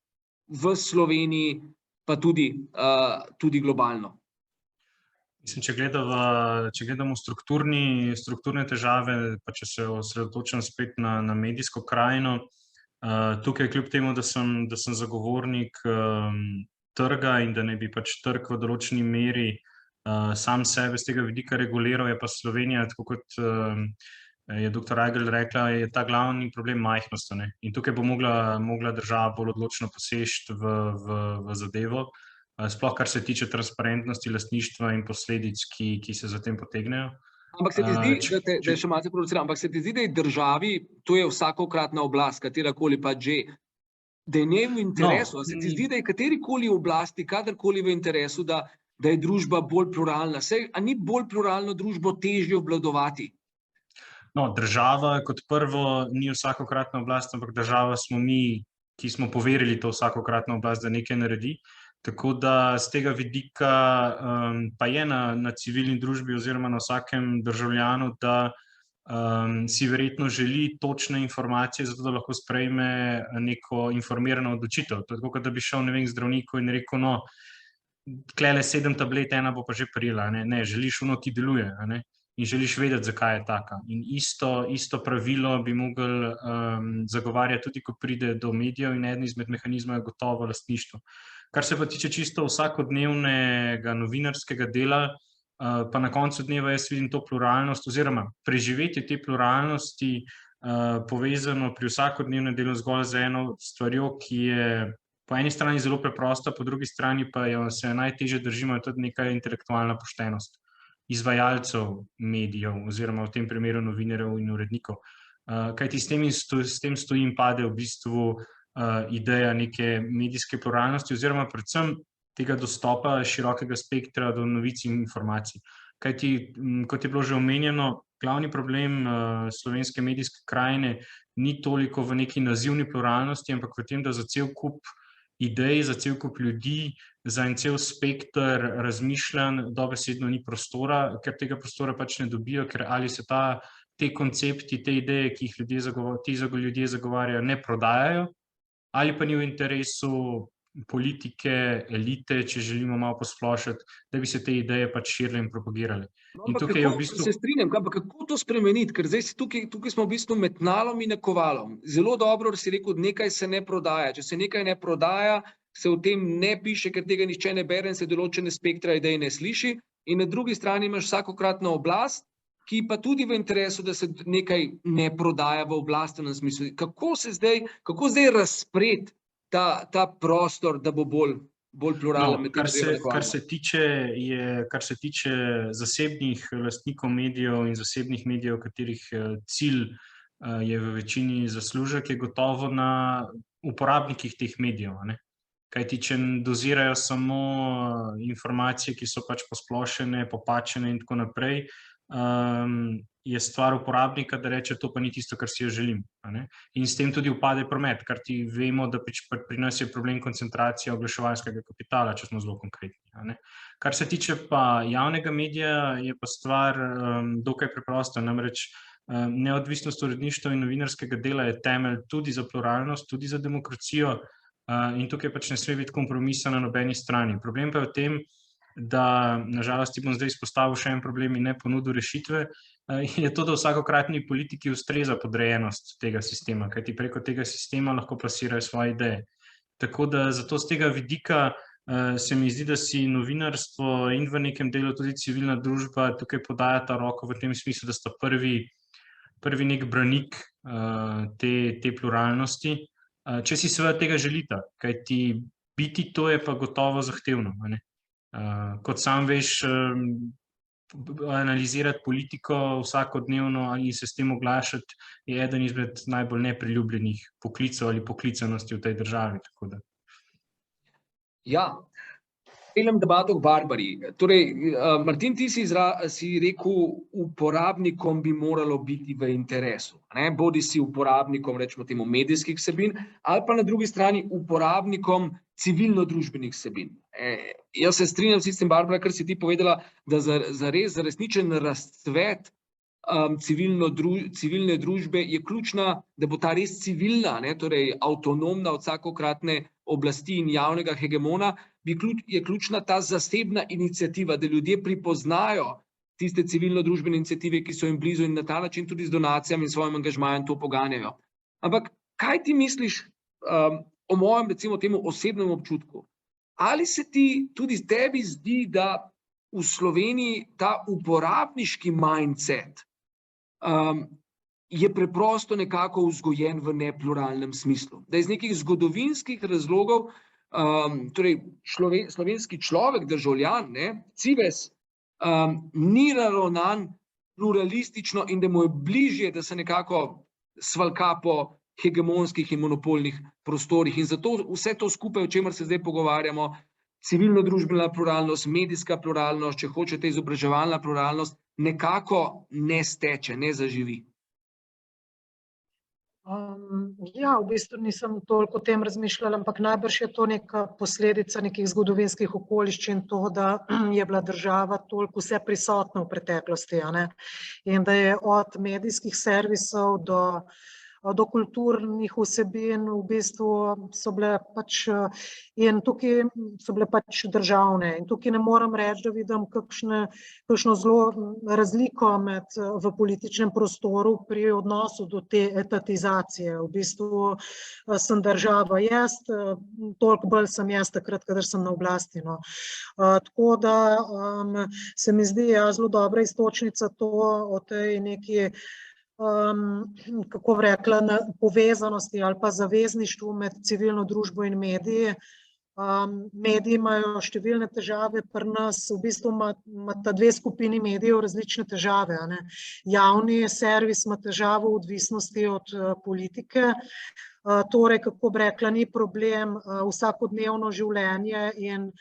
v Sloveniji, pa tudi globalno. Mislim, če gledamo strukturne težave, pa če se osredotočam spet na medijsko krajino, tukaj kljub temu, da sem zagovornik trga in da ne bi pač trg v določeni meri sam sebe z tega vidika reguliral, je pa Slovenija, tako kot je dr. Rajgelj rekla, je ta glavni problem majhnost. In tukaj bo mogla država bolj odločno poseči v zadevo, sploh kar se tiče transparentnosti lastništva in posledic, ki se za tem potegnejo. Ampak se ti zdi, da je še malce provociral, ampak se ti zdi, da je državi, to je vsakokratna oblast, katerakoli pa že, da je njej v interesu, se ti zdi, da je katerikoli oblasti, kadarkoli v interesu, da je družba bolj pluralna? A ni bolj pluralno družbo težje obvladovati? No, država kot prvo ni vsakokratna oblast, ampak država smo mi, ki smo poverili to vsakokratno oblast, da nekaj naredi. Tako da z tega vidika pa je na civilni družbi oziroma na vsakem državljanu, da si verjetno želi točne informacije, zato da lahko sprejme neko informirano odločitev. To je tako, da bi šel, ne vem, k zdravniku in rekel, no, tlele 7 tablet, ena bo pa že prijela. Ne, želiš ono, ki deluje, in želiš vedeti, zakaj je taka. In isto pravilo bi mogli zagovarjati tudi, ko pride do medijev, in eden izmed mehanizmov je gotovo lastništvo. Kar se pa tiče čisto vsakodnevnega novinarskega dela, pa na koncu dneva jaz vidim to pluralnost oziroma preživetje te pluralnosti povezano pri vsakodnevnem delu zgolj z eno stvarjo, ki je po eni strani zelo preprosta, po drugi strani pa se najtežje držimo, je tudi neka intelektualna poštenost izvajalcev medijev oziroma v tem primeru novinarjev in urednikov. Kajti s tem stoji in pade v bistvu ideja neke medijske pluralnosti oziroma predvsem tega dostopa širokega spektra do novic in informacij. Kajti, kot je bilo že omenjeno, glavni problem slovenske medijske krajine ni toliko v neki nazivni pluralnosti, ampak v tem, da za cel kup idej, za cel kup ljudi, za en cel spekter razmišljanj dobesedno ni prostora, ker tega prostora pač ne dobijo, ker ali se te koncepti, te ideje, ki jih ljudje zagovarjajo, ne prodajajo, ali pa ni v interesu politike, elite, če želimo malo posplošiti, da bi se te ideje pač širile in propagirale. In tukaj je v bistvu... Se strinjam, ampak kako to spremeniti? Ker zdaj tukaj smo v bistvu med tnalom in nakovalom. Zelo dobro si rekel, nekaj se ne prodaja. Če se nekaj ne prodaja, se o tem ne piše, ker tega nihče ne bere in se določene spektra idej ne sliši. In na drugi strani imaš vsakokratno oblast, ki pa tudi v interesu, da se nekaj ne prodaja v oblastvenem smislu. Kako zdaj razpreti ta prostor, da bo bolj pluralen? Kar se tiče zasebnih lastnikov medijev in zasebnih medijev, katerih cilj je v večini zaslužek, je gotovo na uporabnikih teh medijev. Kajti, če dozirajo samo informacije, ki so pač posplošene, popačene in tako naprej, je stvar uporabnika, da reče, to pa ni tisto, kar si jo želim. In s tem tudi upade promet, kar ti vemo, da pri nas je problem koncentracija oglaševalskega kapitala, če smo zelo konkretni. Kar se tiče pa javnega medija, je pa stvar dokaj preprosta, namreč neodvisnost uredništva in novinarskega dela je temelj tudi za pluralnost, tudi za demokracijo, in tukaj pač ne sme biti kompromisa na nobeni strani. Problem pa je v tem, da, nažalost, ti bom zdaj izpostavil še en problem in ne ponudil rešitve, je to, da vsakokratni politiki ustreza podrejenost tega sistema, kajti preko tega sistema lahko plasirajo svoje ideje. Tako da zato z tega vidika se mi zdi, da si novinarstvo in v nekem delu tudi civilna družba tukaj podajata roko v tem smislu, da sta prvi nek branik te pluralnosti, če si seveda tega želita, kajti biti to je pa gotovo zahtevno. Kot sam veš, analizirati politiko vsakodnevno in se s tem oglašati je eden izmed najbolj nepriljubljenih poklicev ali poklicanosti v tej državi. Tako da. Ja, pelem debato k Barbari. Torej, Martin, ti si rekel, uporabnikom bi moralo biti v interesu. Bodi si uporabnikom, rečemo temu, medijskih vsebin, ali pa na drugi strani uporabnikom civilno-družbenih vsebin. Jaz se strinjam s tem, Barbara, kar si ti povedala, da za resničen razcvet civilne družbe je ključna, da bo ta res civilna, torej avtonomna od vsakokratne oblasti in javnega hegemona, je ključna ta zasebna iniciativa, da ljudje pripoznajo tiste civilno-družbene iniciative, ki so jim blizu in na ta način tudi z donacijami in svojim angažmajem to poganjajo. Ampak kaj ti misliš o mojem, recimo temu, osebnem občutku? Ali se ti tudi tebi zdi, da v Sloveniji ta uporabniški mindset je preprosto nekako vzgojen v nepluralnem smislu? Da iz nekih zgodovinskih razlogov torej slovenski človek, državljan, cives, ni naravnan pluralistično in da mu je bližje, da se nekako svalka po hegemonskih in monopolnih prostorih. In zato vse to skupaj, o čemer se zdaj pogovarjamo, civilno-družbena pluralnost, medijska pluralnost, če hočete izobraževalna pluralnost, nekako ne steče, ne zaživi. Ja, v bistvu nisem toliko o tem razmišljala, ampak najbrž je to neka posledica nekih zgodovinskih okoliščin, to, da je bila država toliko vse prisotna v preteklosti, in da je od medijskih servisov do kulturnih vsebin v bistvu so bile in tukaj so bile državne. In tukaj ne moram reči, da vidim kakšno zelo razliko v političnem prostoru pri odnosu do te etatizacije. V bistvu sem država jaz, toliko bolj sem jaz takrat, kadar sem na oblasti. Tako da se mi zdi zelo dobra iztočnica to o tej neki kako bi rekla, povezanosti ali pa zavezništvu med civilno družbo in mediji. Mediji imajo številne težave, pri nas v bistvu imata dve skupini medijev različne težave. Javni servis ima težavo v odvisnosti od politike, torej, kako bi rekla, ni problem vsakodnevno življenje in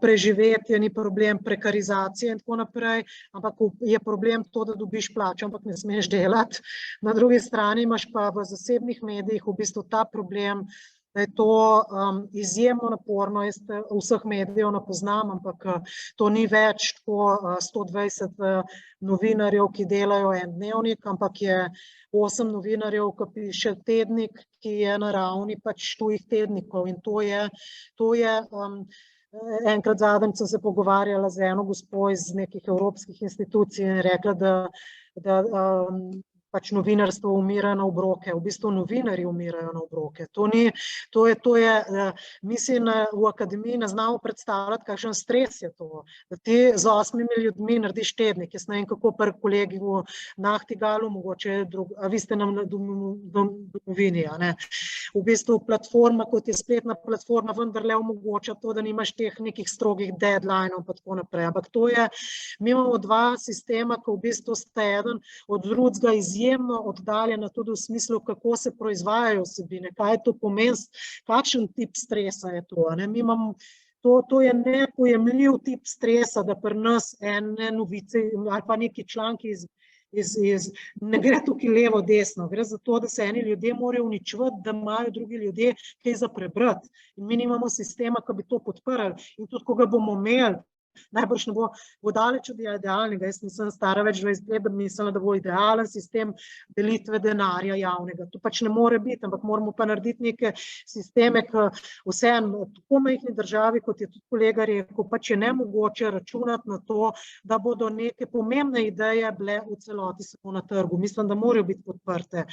preživetje, ni problem prekarizacije in tako naprej, ampak je problem to, da dobiš plačo, ampak ne smeš delati. Na drugi strani imaš pa v zasebnih medijih v bistvu ta problem, da je to izjemno naporno. Jaz vseh medijev ne poznam, ampak to ni več tako 120 novinarjev, ki delajo en dnevnik, ampak je 8 novinarjev, ki piše tednik, ki je na ravni tujih tednikov. In to je enkrat zadnjič sem se pogovarjala z eno gospo iz nekih evropskih institucij in rekla, da novinarstvo umira na obroke. V bistvu novinarji umirajo na obroke. Mislim, v akademiji ne znamo predstavljati, kakšen stres je to. Da ti z 8 ljudmi narediš tednik. Jaz ne vem, kako pri kolegi v Nachtigalu, mogoče a vi ste nam na domovini. V bistvu platforma, kot je spletna platforma, vendarle omogoča to, da nimaš teh nekih strogih deadlineov in tako naprej. Ampak to je, mi imamo dva sistema, ki v bistvu sta eden od drugega izjemno oddaljena tudi v smislu, kako se proizvajajo vsebine, kaj to pomeni, kakšen tip stresa je to. Mi imamo, to je nepojemljiv tip stresa, da pri nas ene novice ali pa neki članki ne gre tukaj levo, desno. Gre za to, da se eni ljudje morajo uničevati, da imajo drugi ljudje kaj za prebrati. In mi nimamo sistema, ki bi to podprli. In tudi, ko ga bomo imeli, najbrž ne bo daleč od idealnega. Jaz nisem stara več 20 let, da bi mislila, da bo idealen sistem delitve denarja javnega. To ne more biti, ampak moramo pa narediti neke sisteme, ki vseeno, tako majhni državi, kot je tudi kolega rekel, je nemogoče računati na to, da bodo neke pomembne ideje bile v celoti samo na trgu. Mislim, da morajo biti podprte.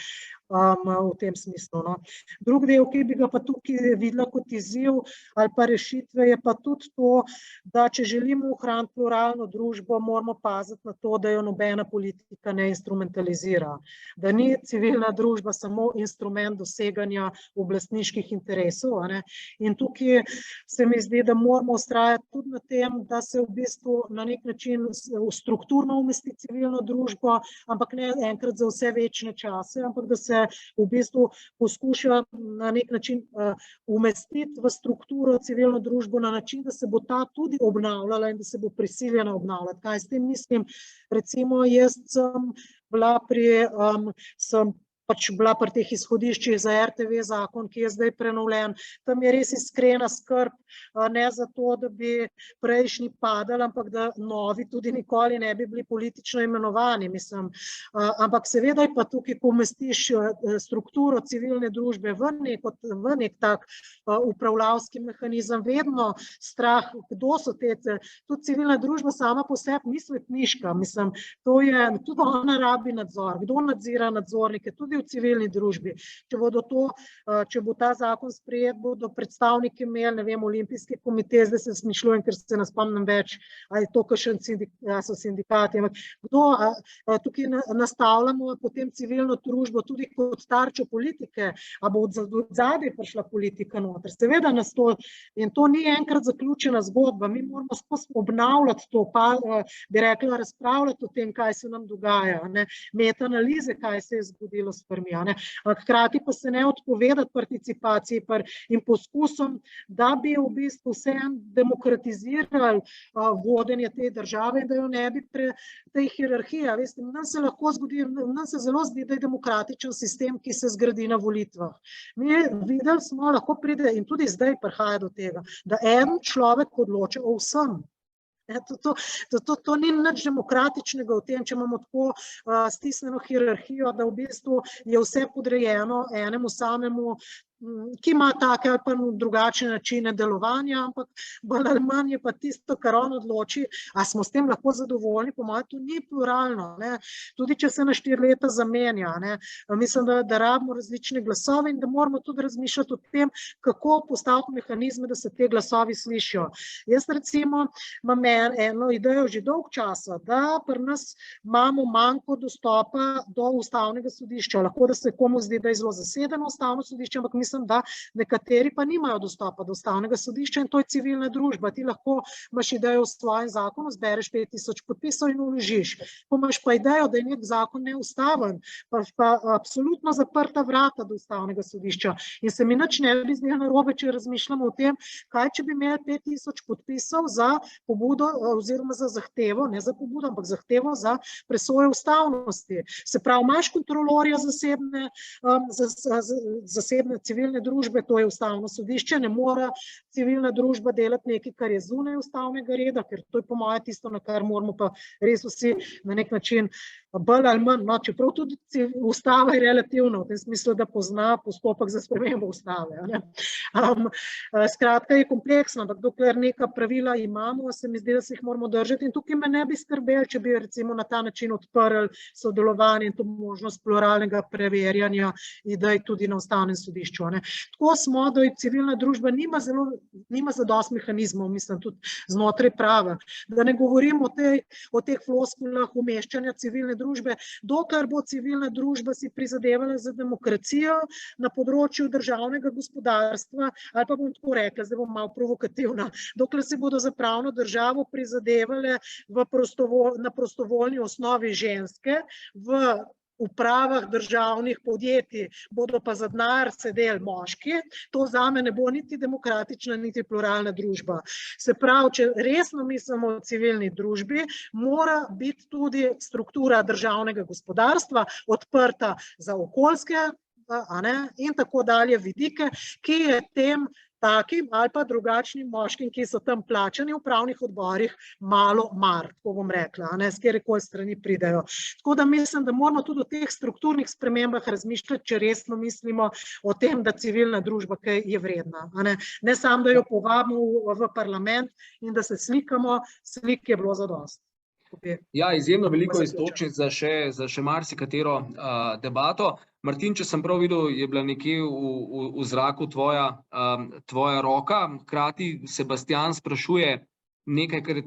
v tem smislu. No. Drug del, ki bi ga pa tukaj videla kot izziv ali pa rešitve, je pa tudi to, da če želimo ohraniti pluralno družbo, moramo paziti na to, da jo nobena politika ne instrumentalizira. Da ni civilna družba samo instrument doseganja oblastniških interesov. A ne. In tukaj se mi zdi, da moramo vztrajati tudi na tem, da se v bistvu na nek način strukturno umesti civilno družbo, ampak ne enkrat za vse večne čase, ampak da se v bistvu poskuša na nek način umestiti v strukturo civilno družbo na način, da se bo ta tudi obnavljala in da se bo prisiljena obnavljati. Kaj s tem mislim? Recimo, jaz sem bila pri teh izhodiščih za RTV zakon, ki je zdaj prenovljen. Tam je res iskrena skrb, ne zato, da bi prejšnji padali, ampak da novi tudi nikoli ne bi bili politično imenovani. Mislim. Ampak seveda je pa tukaj, ko umestiš strukturo civilne družbe v nek tak upravljavski mehanizem, vedno strah, kdo so te. Tudi civilna družba sama po sebi ni svetniška. Mislim, to je, tudi ona rabi nadzor. Kdo nadzira nadzornike? Tudi v civilni družbi. Če bo ta zakon sprejet, bodo predstavniki imeli, ne vem, olimpijski komite, zdaj se smišljujem, ker se ne spomnim več, ali to kakšen so sindikati. Tukaj nastavljamo potem civilno družbo tudi kot tarčo politike, a bo od zadaj prišla politika noter. Seveda nas to, in to ni enkrat zaključena zgodba, mi moramo skozi obnavljati to, pa bi rekla, razpravljati o tem, kaj se nam dogaja, metanalize, kaj se je zgodilo s stvarmi. Hkrati pa se ne odpovedati participaciji in poskusom, da bi v bistvu vseeno demokratizirali vodenje te države in da jo ne bi tej hierarhiji. Veste, nam se lahko zgodi, nam se zelo zdi, da je demokratičen sistem, ki se zgradi na volitvah. Mi videli smo, lahko pride in tudi zdaj prihaja do tega, da en človek odloča o vsem. To ni nič demokratičnega v tem, če imamo tako stisnjeno hierarhijo, da v bistvu je vse podrejeno enemu samemu, ki ima take ali pa drugačne načine delovanja, ampak bolj ali manj je pa tisto, kar on odloči, a smo s tem lahko zadovoljni, po mojem, to ni pluralno. Tudi če se na 4 leta zamenja. Mislim, da rabimo različne glasove in da moramo tudi razmišljati o tem, kako postaviti mehanizme, da se te glasovi slišijo. Jaz recimo imam eno idejo že dolg časa, da pri nas imamo manjko dostopa do ustavnega sodišča. Lahko, da se komu zdi, da je zelo zasedeno ustavno sodišče, ampak mislim, da nekateri pa nimajo dostopa do ustavnega sodišča in to je civilna družba. Ti lahko imaš idejo v svojem zakonu, zbereš 5000 podpisov in vložiš. Ko imaš pa idejo, da je nek zakon neustaven, pa absolutno zaprta vrata do ustavnega sodišča. In se mi nič ne bi zdelo narobe, če razmišljamo o tem, kaj če bi imeli 5000 podpisov za pobudo oziroma za zahtevo, ne za pobudo, ampak zahtevo za presojo ustavnosti. Se pravi, imaš kontrolorja zasebne civilne družbe, to je ustavno sodišče, ne mora civilna družba delati nekaj, kar je zunaj ustavnega reda, ker to je po moje tisto, na kar moramo pa res vsi na nek način bolj ali manj, čeprav tudi ustava je relativna, v tem smislu, da pozna postopek za spremembo ustave. Skratka je kompleksno, ampak dokler neka pravila imamo, se mi zdi, da se jih moramo držati in tukaj me ne bi skrbeli, če bi recimo na ta način odprli sodelovanje in to možnost pluralnega preverjanja idej tudi na ustavnem sodišču. Tako smo, da je civilna družba nima zadosti mehanizmov, mislim, tudi znotraj prava. Da ne govorim o teh floskulah umeščanja civilne družbe, dokler bo civilna družba si prizadevala za demokracijo na področju državnega gospodarstva, ali pa bom tako rekla, zdaj bom malo provokativna, dokler se bodo za pravno državo prizadevale na prostovoljni osnovi ženske, v upravah državnih podjetij bodo pa za denar sedeli moški, to zame ne bo niti demokratična, niti pluralna družba. Se pravi, če resno mislimo o civilni družbi, mora biti tudi struktura državnega gospodarstva odprta za okoljske in tako dalje vidike, ki je tem takim ali pa drugačnim moškim, ki so tam plačani v upravnih odborih, malo mar, tako bom rekla, s kjerkoli strani pridejo. Tako da mislim, da moramo tudi o teh strukturnih spremembah razmišljati, če resno mislimo o tem, da civilna družba kaj je vredna. Ne samo, da jo povabimo v parlament in da se slikamo, slik je bilo zadosti. Ja, izjemno veliko zaključek. iztočnic za še marsikatero debato. Martin, če sem prav videl, je bila nekje v zraku tvoja roka. Hkrati Sebastian sprašuje nekaj, kar je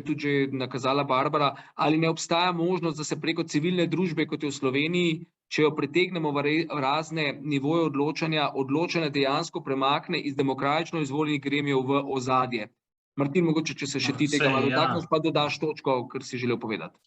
tudi že nakazala Barbara, ali ne obstaja možnost, da se preko civilne družbe, kot je v Sloveniji, če jo pritegnemo v razne nivoje odločanja dejansko premakne iz demokratično izvoljenih gremijev v ozadje. Martin, mogoče, če se še ti tega malo dotakneš, pa dodaš točko, kar si želel povedati.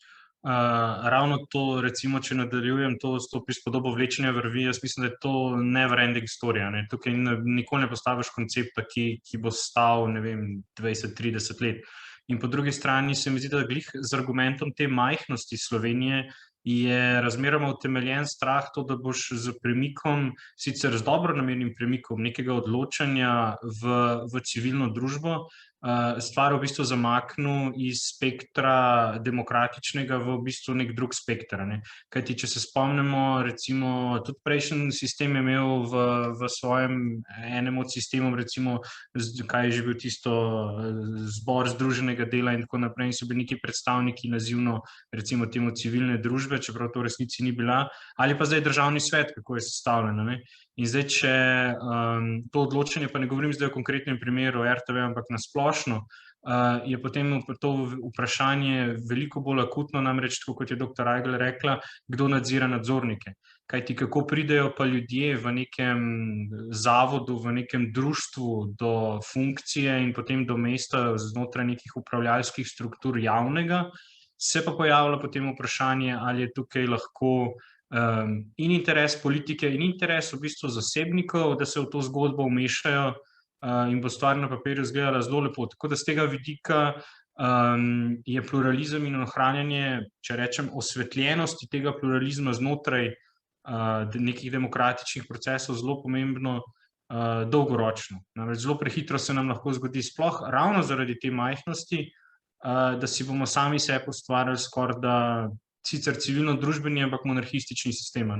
Ravno to, recimo, če nadaljujem s to prispodobo vlečenja vrvi, jaz mislim, da je to never-ending story. Tukaj nikoli ne postaviš koncepta, ki bo stal, ne vem, 20-30 let. In po drugi strani se mi zdi, da glih z argumentom te majhnosti Slovenije je razmeroma utemeljen strah to, da boš z premikom, sicer z dobronamernim premikom nekega odločanja v civilno družbo, stvar v bistvu zamaknil iz spektra demokratičnega v bistvu nek drug spekter. Kajti, če se spomnimo, recimo, tudi prejšnji sistem je imel v svojem enem od sistemov, recimo, kaj je že bil tisto zbor združenega dela in tako naprej, in so bili neki predstavniki nazivno, recimo temu civilne družbe, čeprav to v resnici ni bila, ali pa zdaj državni svet, kako je sestavljeno. In zdaj, če to odločanje, pa ne govorim zdaj o konkretnem primeru RTV, ampak na splošno, je potem to vprašanje veliko bolj akutno, namreč, tako kot je dr. Eigel rekla, kdo nadzira nadzornike. Kajti kako pridejo pa ljudje v nekem zavodu, v nekem društvu do funkcije in potem do mesta znotraj nekih upravljalskih struktur javnega, se pa pojavlja potem vprašanje, ali je tukaj lahko in interes politike in interes v bistvu zasebnikov, da se v to zgodbo vmešajo in bo stvar na papirju izgledala zelo lepo. Tako da z tega vidika je pluralizem in ohranjanje, če rečem, osvetljenosti tega pluralizma znotraj nekih demokratičnih procesov zelo pomembno dolgoročno. Namreč zelo prehitro se nam lahko zgodi, sploh ravno zaradi te majhnosti, da si bomo sami sebi ustvarjali skoraj da sicer civilno-družbeni, ampak monarhistični sistem,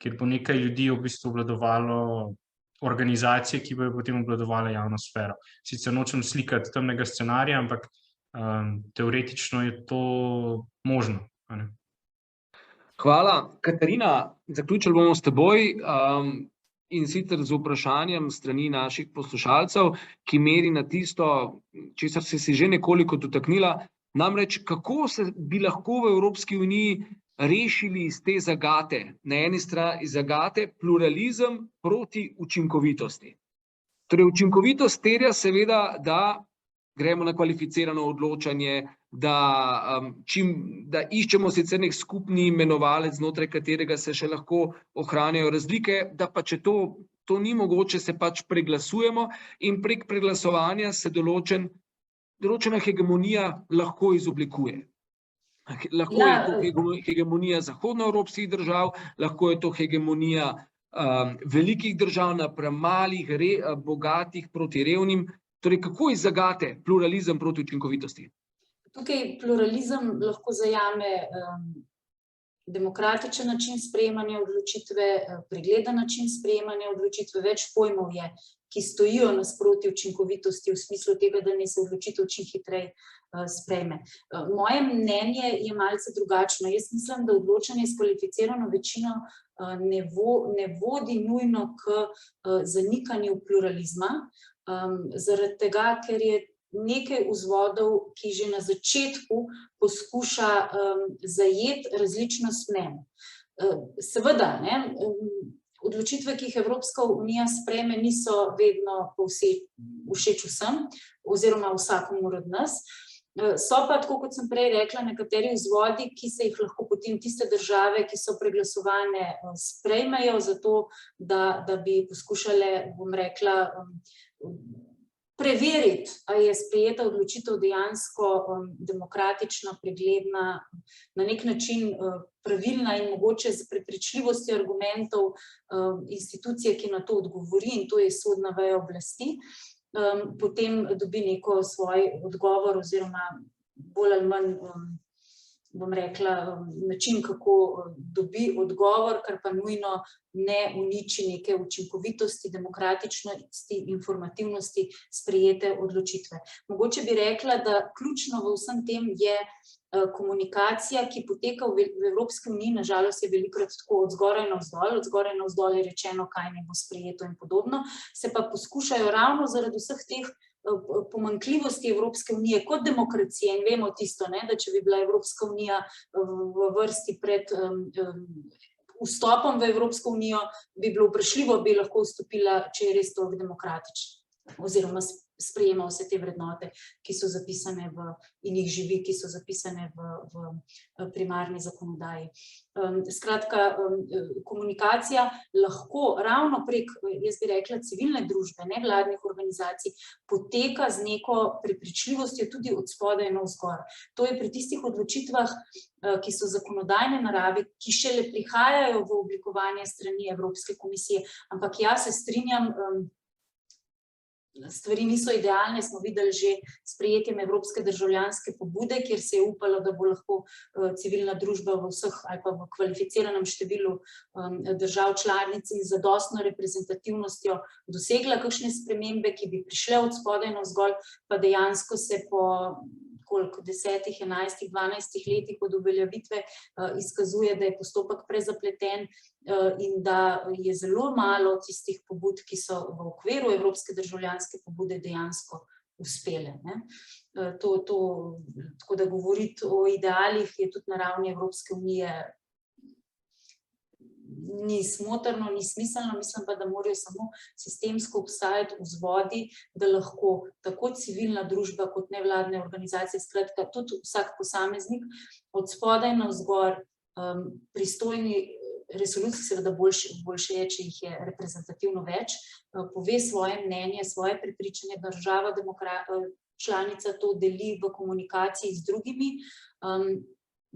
kjer bo nekaj ljudi v bistvu obvladovalo organizacije, ki bojo potem obvladovale javno sfero. Sicer nočem slikati temnega scenarija, ampak teoretično je to možno. Hvala. Katarina, zaključili bomo s teboj in sicer z vprašanjem strani naših poslušalcev, ki meri na tisto, česar si že nekoliko dotaknila, namreč, kako se bi lahko v Evropski uniji rešili iz te zagate, na eni strani zagate pluralizem proti učinkovitosti. Torej, učinkovitost terja seveda, da gremo na kvalificirano odločanje, da iščemo sicer nek skupni imenovalec, znotraj katerega se še lahko ohranjajo razlike, da pa če to ni mogoče, se pač preglasujemo in prek preglasovanja se določena hegemonija lahko izoblikuje. Lahko je to hegemonija zahodnoevropskih držav, lahko je to hegemonija velikih držav napram malih, bogatih proti revnim. Torej, kako iz zagate pluralizem proti učinkovitosti? Tukaj pluralizem lahko zajame demokratičen način sprejemanja odločitve, pregleden način sprejemanja odločitve, več pojmov je, ki stojijo nasproti učinkovitosti v smislu tega, da naj se odločitev čim hitreje sprejme. Moje mnenje je malce drugačno. Jaz mislim, da odločanje s kvalificirano večino ne vodi nujno k zanikanju pluralizma, zaradi tega, ker je nekaj vzvodov, ki že na začetku poskuša zajeti različnost mnenj. Seveda, odločitve, ki jih Evropska unija sprejme, niso vedno všeč vsem oziroma vsakomur od nas. So pa, tako kot sem prej rekla, nekateri vzvodi, ki se jih lahko potem tiste države, ki so preglasovane, sprejmejo zato, da bi poskušale, bom rekla, preveriti, ali je sprejeta odločitev dejansko demokratična, pregledna, na nek način pravilna in mogoče z prepričljivostjo argumentov institucije, ki na to odgovori, in to je sodna veja oblasti, potem dobi neko svoj odgovor oziroma bolj ali manj bom rekla, način, kako dobi odgovor, kar pa nujno ne uniči neke učinkovitosti, demokratičnosti, informativnosti sprejete odločitve. Mogoče bi rekla, da ključno v vsem tem je komunikacija, ki poteka v Evropski uniji, na žalost je velikokrat tako od zgoraj navzdol je rečeno, kaj ne bo sprejeto in podobno, se pa poskušajo ravno zaradi vseh teh pomanjkljivosti Evropske unije kot demokracije in vemo tisto, da če bi bila Evropska unija v vrsti pred vstopom v Evropsko unijo, bi bilo vprašljivo, bi lahko vstopila, če je res toliko demokratična oziroma sprejema vse te vrednote, ki so zapisane in jih živi, ki so zapisane v primarni zakonodaji. Skratka, komunikacija lahko ravno prek, jaz bi rekla, civilne družbe, nevladnih organizacij, poteka z neko prepričljivostjo tudi od spodaj navzgor. To je pri tistih odločitvah, ki so zakonodajne narave, ki šele prihajajo v oblikovanje strani Evropske komisije. Ampak jaz se strinjam, stvari niso idealne, smo videli že sprejetjem Evropske državljanske pobude, kjer se je upalo, da bo lahko civilna družba v vseh ali pa v kvalificiranem številu držav članic in z zadostno reprezentativnostjo dosegla kakšne spremembe, ki bi prišle od spodaj navzgor, pa dejansko se po 10, 11, 12 letih od uveljavitve izkazuje, da je postopek prezapleten in da je zelo malo tistih pobud, ki so v okviru Evropske državljanske pobude dejansko uspele. Tako da govoriti o idealih je tudi na ravni Evropske unije ni smotrno, ni smiselno, mislim pa, da morajo samo sistemsko obstajati vzvodi, da lahko tako civilna družba kot nevladne organizacije, skratka tudi vsak posameznik od spodaj navzgor pristojni resoluciji, seveda boljše je, če jih je reprezentativno več, pove svoje mnenje, svoje prepričanje, država članica to deli v komunikaciji z drugimi,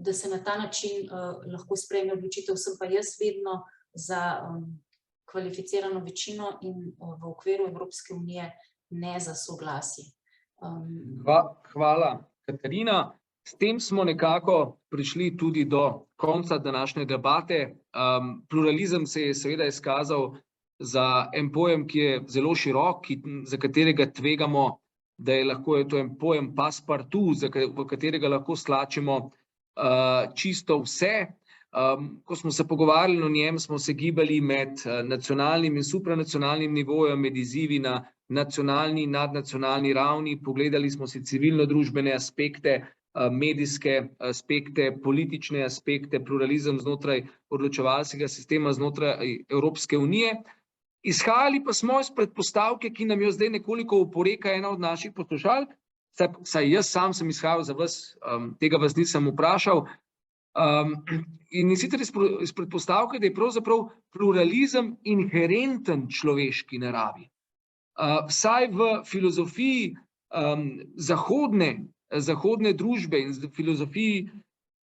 da se na ta način lahko sprejme odločitev. Sem pa jaz vedno za kvalificirano večino in v okviru Evropske unije ne za soglasje. Hvala, Katarina. S tem smo nekako prišli tudi do konca današnje debate. Pluralizem se je seveda izkazal za en pojem, ki je zelo širok, za katerega tvegamo, da je lahko to en pojem passepartout, v katerega lahko stlačimo čisto vse. Ko smo se pogovarjali o njem, smo se gibali med nacionalnim in supranacionalnim nivojem, med izzivi na nacionalni in nadnacionalni ravni, pogledali smo si civilno-družbene aspekte, medijske aspekte, politične aspekte, pluralizem znotraj odločevalskega sistema znotraj Evropske unije. Izhajali pa smo iz predpostavke, ki nam jo zdaj nekoliko oporeka ena od naših poslušalk, saj jaz sam sem izhajal za vas, tega vas nisem vprašal, in sicer iz predpostavke, da je pravzaprav pluralizem inherenten človeški naravi. Vsaj v filozofiji zahodne družbe in v filozofiji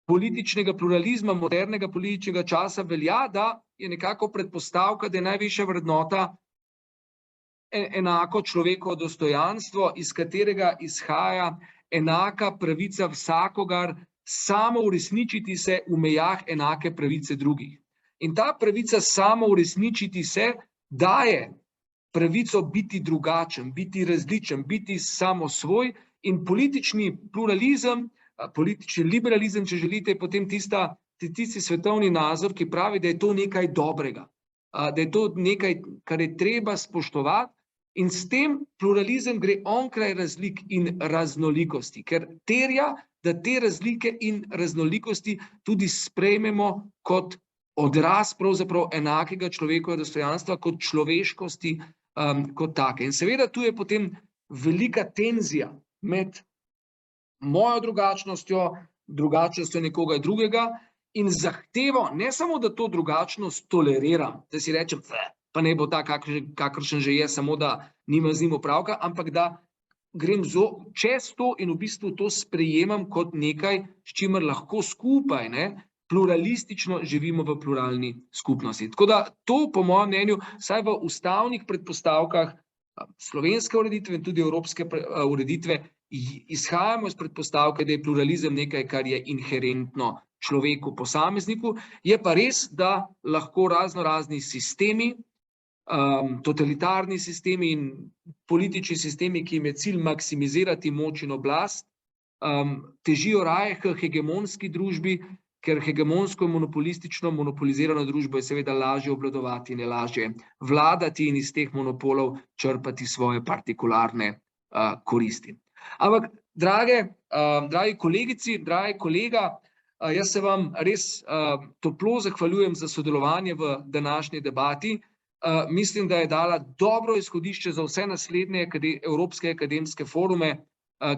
političnega pluralizma, modernega političnega časa velja, da je nekako predpostavka, da je najvišja vrednota enako človekovo dostojanstvo, iz katerega izhaja enaka pravica vsakogar samo uresničiti se v mejah enake pravice drugih. In ta pravica samo uresničiti se daje pravico biti drugačen, biti različen, biti samosvoj, in politični pluralizem, politični liberalizem, če želite, je potem tisti svetovni nazor, ki pravi, da je to nekaj dobrega, da je to nekaj, kar je treba spoštovati, in s tem pluralizem gre onkraj razlik in raznolikosti, ker terja, da te razlike in raznolikosti tudi sprejmemo kot odraz pravzaprav enakega človekovega dostojanstva, kot človeškosti kot take. In seveda tu je potem velika tenzija med mojo drugačnostjo nekoga drugega in zahtevo, ne samo, da to drugačnost toleriram, da si rečem, pa ne bo ta, kakršen že je, samo da nima z njim opravka, ampak da grem čez to in v bistvu to sprejemam kot nekaj, s čimer lahko skupaj, pluralistično živimo v pluralni skupnosti. Tako da to, po mojem mnenju, vsaj v ustavnih predpostavkah slovenske ureditve in tudi evropske ureditve, izhajamo iz predpostavke, da je pluralizem nekaj, kar je inherentno človeku, posamezniku, je pa res, da lahko razni sistemi, totalitarni sistemi in politični sistemi, ki jim je cilj maksimizirati moč in oblast, težijo raje k hegemonski družbi, ker hegemonsko in monopolistično monopolizirano družbo je seveda lažje obvladovati in je lažje vladati in iz teh monopolov črpati svoje partikularne koristi. Ampak, dragi kolegici, dragi kolega, jaz se vam res toplo zahvaljujem za sodelovanje v današnji debati. Mislim, da je dala dobro izhodišče za vse naslednje evropske akademske forume,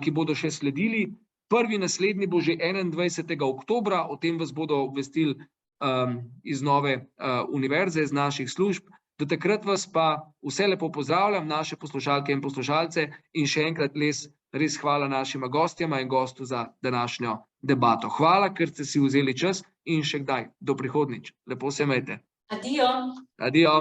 ki bodo še sledili. Prvi naslednji bo že 21. oktobra, o tem vas bodo obvestili iz nove univerze, iz naših služb. Do takrat vas pa vse lepo pozdravljam, naše poslušalke in poslušalce, in še enkrat res hvala našima gostjama in gostu za današnjo debato. Hvala, ker ste si vzeli čas in še kdaj, do prihodnjič. Lepo se imejte. Adijo. Adijo.